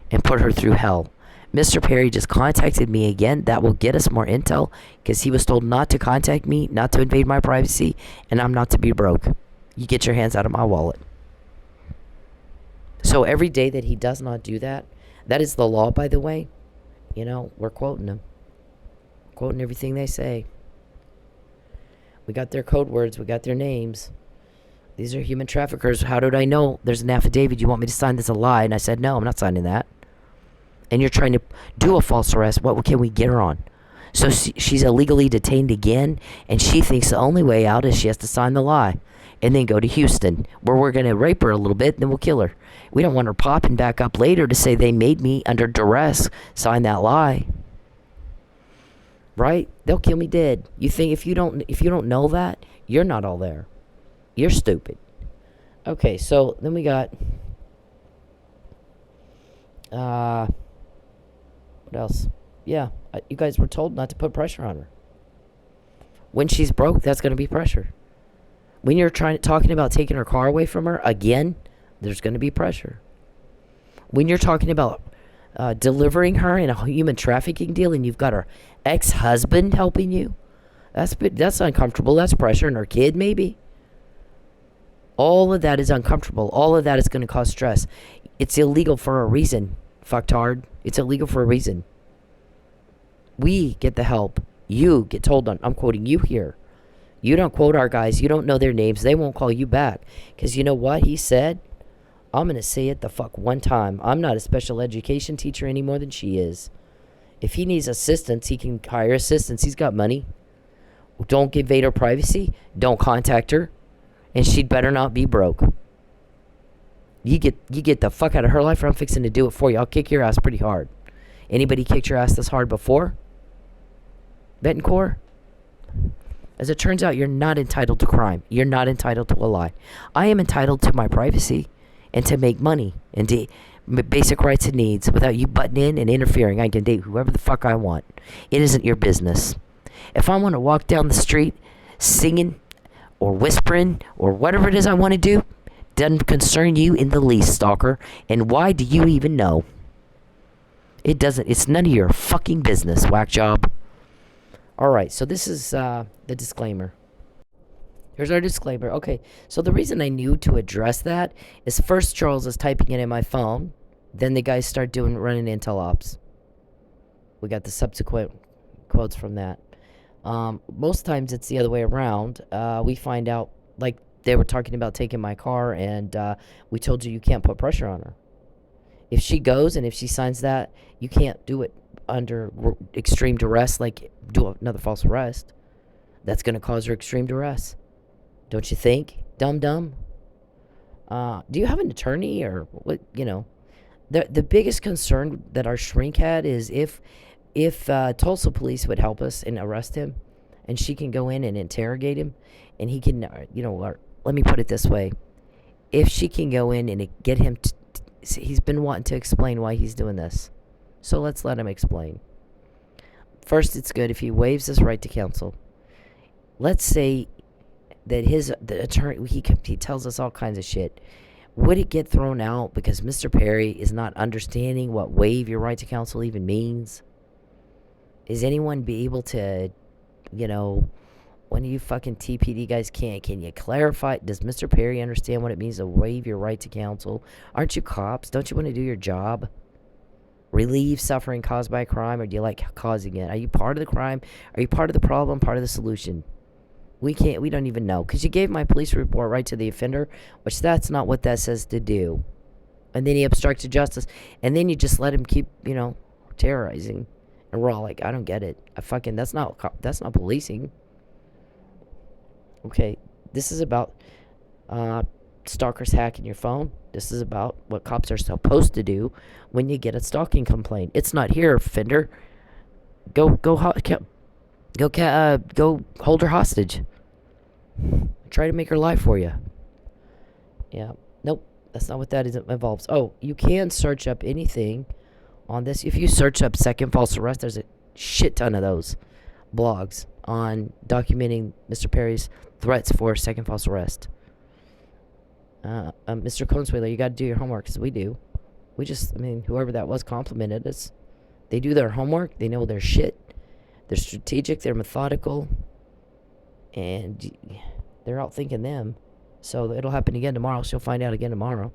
and put her through hell. Mr. Perry just contacted me again. That will get us more intel, because he was told not to contact me, not to invade my privacy, and I'm not to be broke. You get your hands out of my wallet. So every day that he does not do that, that is the law, by the way. We're quoting them. Quoting everything they say. We got their code words. We got their names. These are human traffickers. How did I know? There's an affidavit. You want me to sign this a lie? And I said, no, I'm not signing that. And you're trying to do a false arrest. What can we get her on? So she's illegally detained again, and she thinks the only way out is she has to sign the lie and then go to Houston, where we're going to rape her a little bit, and then we'll kill her. We don't want her popping back up later to say they made me under duress sign that lie. Right? They'll kill me dead. You think if you don't know that, you're not all there. You're stupid. Okay, so then we got what else? Yeah, you guys were told not to put pressure on her. When she's broke, that's going to be pressure. When you're talking about taking her car away from her again, there's going to be pressure. When you're talking about delivering her in a human trafficking deal, and you've got her ex-husband helping you, that's uncomfortable. That's pressure. And her kid, maybe. All of that is uncomfortable. All of that is going to cause stress. It's illegal for a reason, fucktard. It's illegal for a reason. We get the help. You get told on. I'm quoting you here. You don't quote our guys. You don't know their names. They won't call you back. Because you know what he said? I'm going to say it the fuck one time. I'm not a special education teacher any more than she is. If he needs assistance, he can hire assistance. He's got money. Don't invade her privacy. Don't contact her. And she'd better not be broke. You get the fuck out of her life, or I'm fixing to do it for you. I'll kick your ass pretty hard. Anybody kicked your ass this hard before? Betancourt? As it turns out, you're not entitled to crime. You're not entitled to a lie. I am entitled to my privacy and to make money and to basic rights and needs without you butting in and interfering. I can date whoever the fuck I want. It isn't your business. If I want to walk down the street singing or whispering or whatever it is I want to do, doesn't concern you in the least, stalker. And why do you even know? It doesn't. It's none of your fucking business, whack job. Alright, so this is the disclaimer. Here's our disclaimer. Okay, so the reason I knew to address that is first Charles is typing it in my phone. Then the guys start running intel ops. We got the subsequent quotes from that. Most times it's the other way around. We find out, like, they were talking about taking my car, and we told you can't put pressure on her. If she goes and if she signs that, you can't do it under extreme duress, like do another false arrest. That's going to cause her extreme duress. Don't you think, dum-dum? Do you have an attorney or what, you know? The biggest concern that our shrink had is if Tulsa police would help us and arrest him, and she can go in and interrogate him, and he can, let me put it this way. If she can go in and get him he's been wanting to explain why he's doing this. So let's let him explain. First, it's good if he waives his right to counsel. Let's say that the attorney, he tells us all kinds of shit. Would it get thrown out because Mr. Perry is not understanding what waive your right to counsel even means? Is anyone be able to, one of you fucking TPD guys can you clarify? Does Mr. Perry understand what it means to waive your right to counsel? Aren't you cops? Don't you want to do your job? Relieve suffering caused by a crime, or do you like causing it? Are you part of the crime? Are you part of the problem, part of the solution? We don't even know. Because you gave my police report right to the offender, which that's not what that says to do. And then he obstructed justice. And then you just let him keep, terrorizing. And we're all like, I don't get it. That's not policing. Okay, this is about stalkers hacking your phone. This is about what cops are supposed to do when you get a stalking complaint. It's not here, offender. Go hold her hostage. Try to make her lie for you. Yeah, nope, that's not what that involves. Oh, you can search up anything on this. If you search up second false arrest, there's a shit ton of those blogs on documenting Mr. Perry's threats for second false arrest. Mr. Consuelo, you got to do your homework, because we do. Whoever that was complimented us. They do their homework. They know their shit. They're strategic. They're methodical. And they're outthinking them. So it'll happen again tomorrow. She'll find out again tomorrow.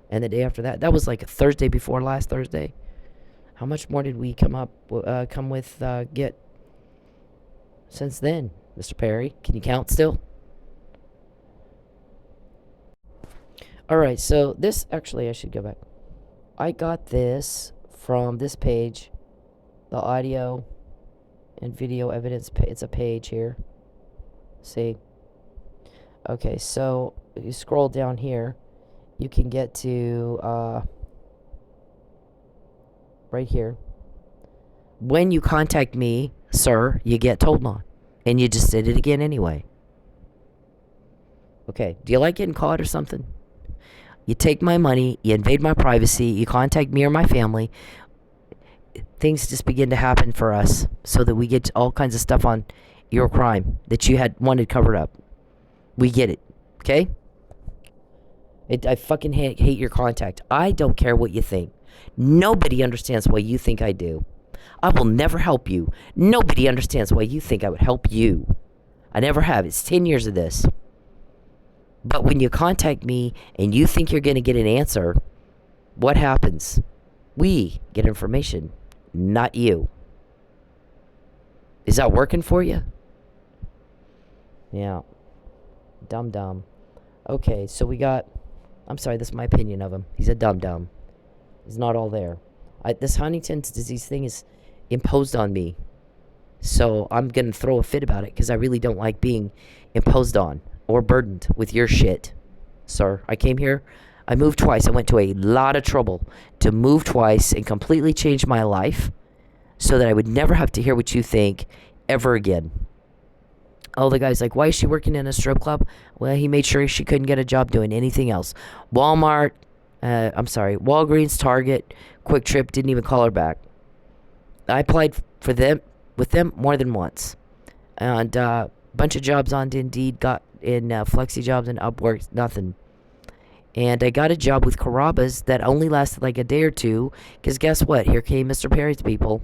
And the day after that. That was like a Thursday before last Thursday. How much more did we get since then, Mr. Perry? Can you count still? Alright, so this, actually I should go back. I got this from this page. The audio and video evidence, it's a page here. See? Okay, so you scroll down here, you can get to, right here. When you contact me, sir, you get told on. And you just did it again anyway. Okay, do you like getting caught or something? You take my money, you invade my privacy, you contact me or my family. Things just begin to happen for us so that we get all kinds of stuff on your crime that you had wanted covered up. We get it, okay? I fucking hate your contact. I don't care what you think. Nobody understands why you think I do. I will never help you. Nobody understands why you think I would help you. I never have. It's 10 years of this. But when you contact me and you think you're going to get an answer, what happens? We get information, not you. Is that working for you? Yeah. Dumb. Okay, so we got... I'm sorry, this is my opinion of him. He's a dumb. He's not all there. This Huntington's disease thing is imposed on me. So I'm going to throw a fit about it because I really don't like being imposed on or burdened with your shit, sir. I came here. I moved twice. I went to a lot of trouble to move twice and completely change my life so that I would never have to hear what you think ever again. Oh, the guy's like, why is she working in a strip club? Well, he made sure she couldn't get a job doing anything else. Walmart, I'm sorry, Walgreens, Target, Quick Trip, didn't even call her back. I applied with them more than once. And bunch of jobs on Indeed, got in Flexi Jobs and Upwork, nothing. And I got a job with Carrabba's that only lasted like a day or two, because guess what? Here came Mr. Perry's people.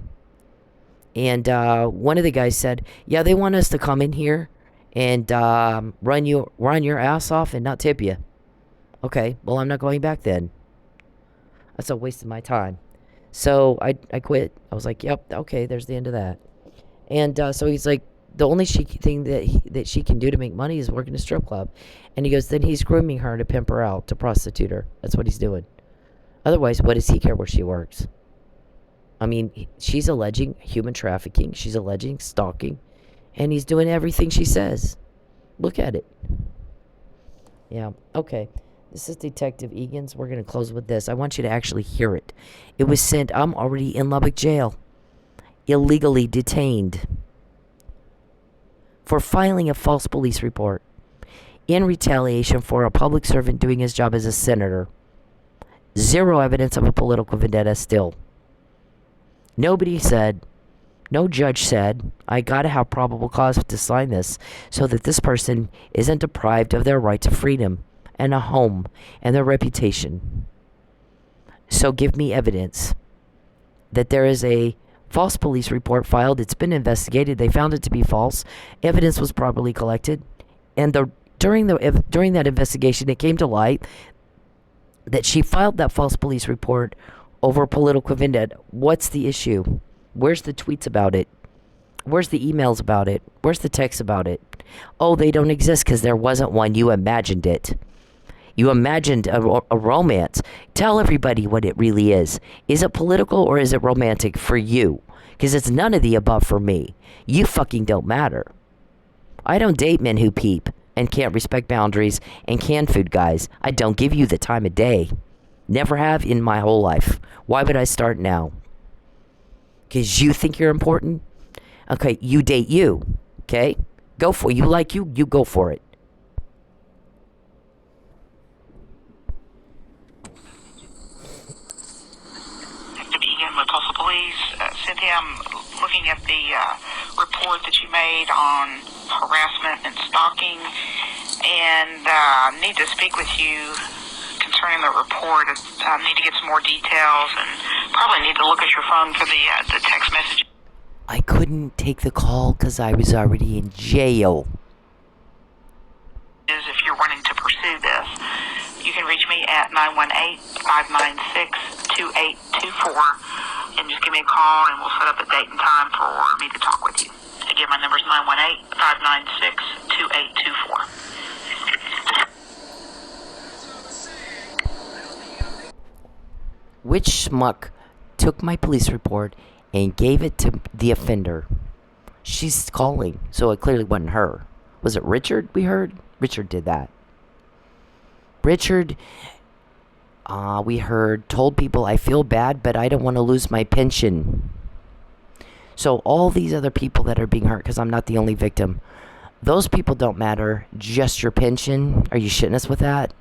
And one of the guys said, yeah, they want us to come in here and run your ass off and not tip you. Okay, well, I'm not going back then. That's a waste of my time. So I quit. I was like, yep, okay, there's the end of that. And so he's like, the only thing that she can do to make money is work in a strip club. And he goes, then he's grooming her to pimp her out, to prostitute her. That's what he's doing. Otherwise, what does he care where she works? I mean, she's alleging human trafficking. She's alleging stalking. And he's doing everything she says. Look at it. Yeah, okay. This is Detective Egan's. We're going to close with this. I want you to actually hear it. It was sent. I'm already in Lubbock jail. Illegally detained. For filing a false police report. In retaliation for a public servant doing his job as a senator. Zero evidence of a political vendetta still. Nobody said, no judge said, I gotta have probable cause to sign this so that this person isn't deprived of their right to freedom and a home and their reputation. So give me evidence that there is a false police report filed. It's been investigated. They found it to be false. Evidence was properly collected. And during that investigation, it came to light that she filed that false police report over political vendetta. What's the issue? Where's the tweets about it? Where's the emails about it? Where's the text about it? Oh, they don't exist because there wasn't one. You imagined it. You imagined a romance. Tell everybody what it really is. Is it political or is it romantic for you? Because it's none of the above for me. You fucking don't matter. I don't date men who peep and can't respect boundaries and canned food guys. I don't give you the time of day. Never have in my whole life. Why would I start now? Because you think you're important? Okay, you date you. Okay? Go for it. You like you go for it. With Tulsa Police. Cynthia, I'm looking at the report that you made on harassment and stalking, and need to speak with you concerning the report. I need to get some more details, and probably need to look at your phone for the text message. I couldn't take the call because I was already in jail. If you're wanting to pursue this, you can reach me at 918-596-2824. And just give me a call and we'll set up a date and time for me to talk with you. Again, my number is 918-596-2824. Which schmuck took my police report and gave it to the offender? She's calling, so it clearly wasn't her. Was it Richard we heard? Richard did that. Richard, we heard, told people, I feel bad, but I don't want to lose my pension. So all these other people that are being hurt, because I'm not the only victim, those people don't matter. Just your pension. Are you shitting us with that?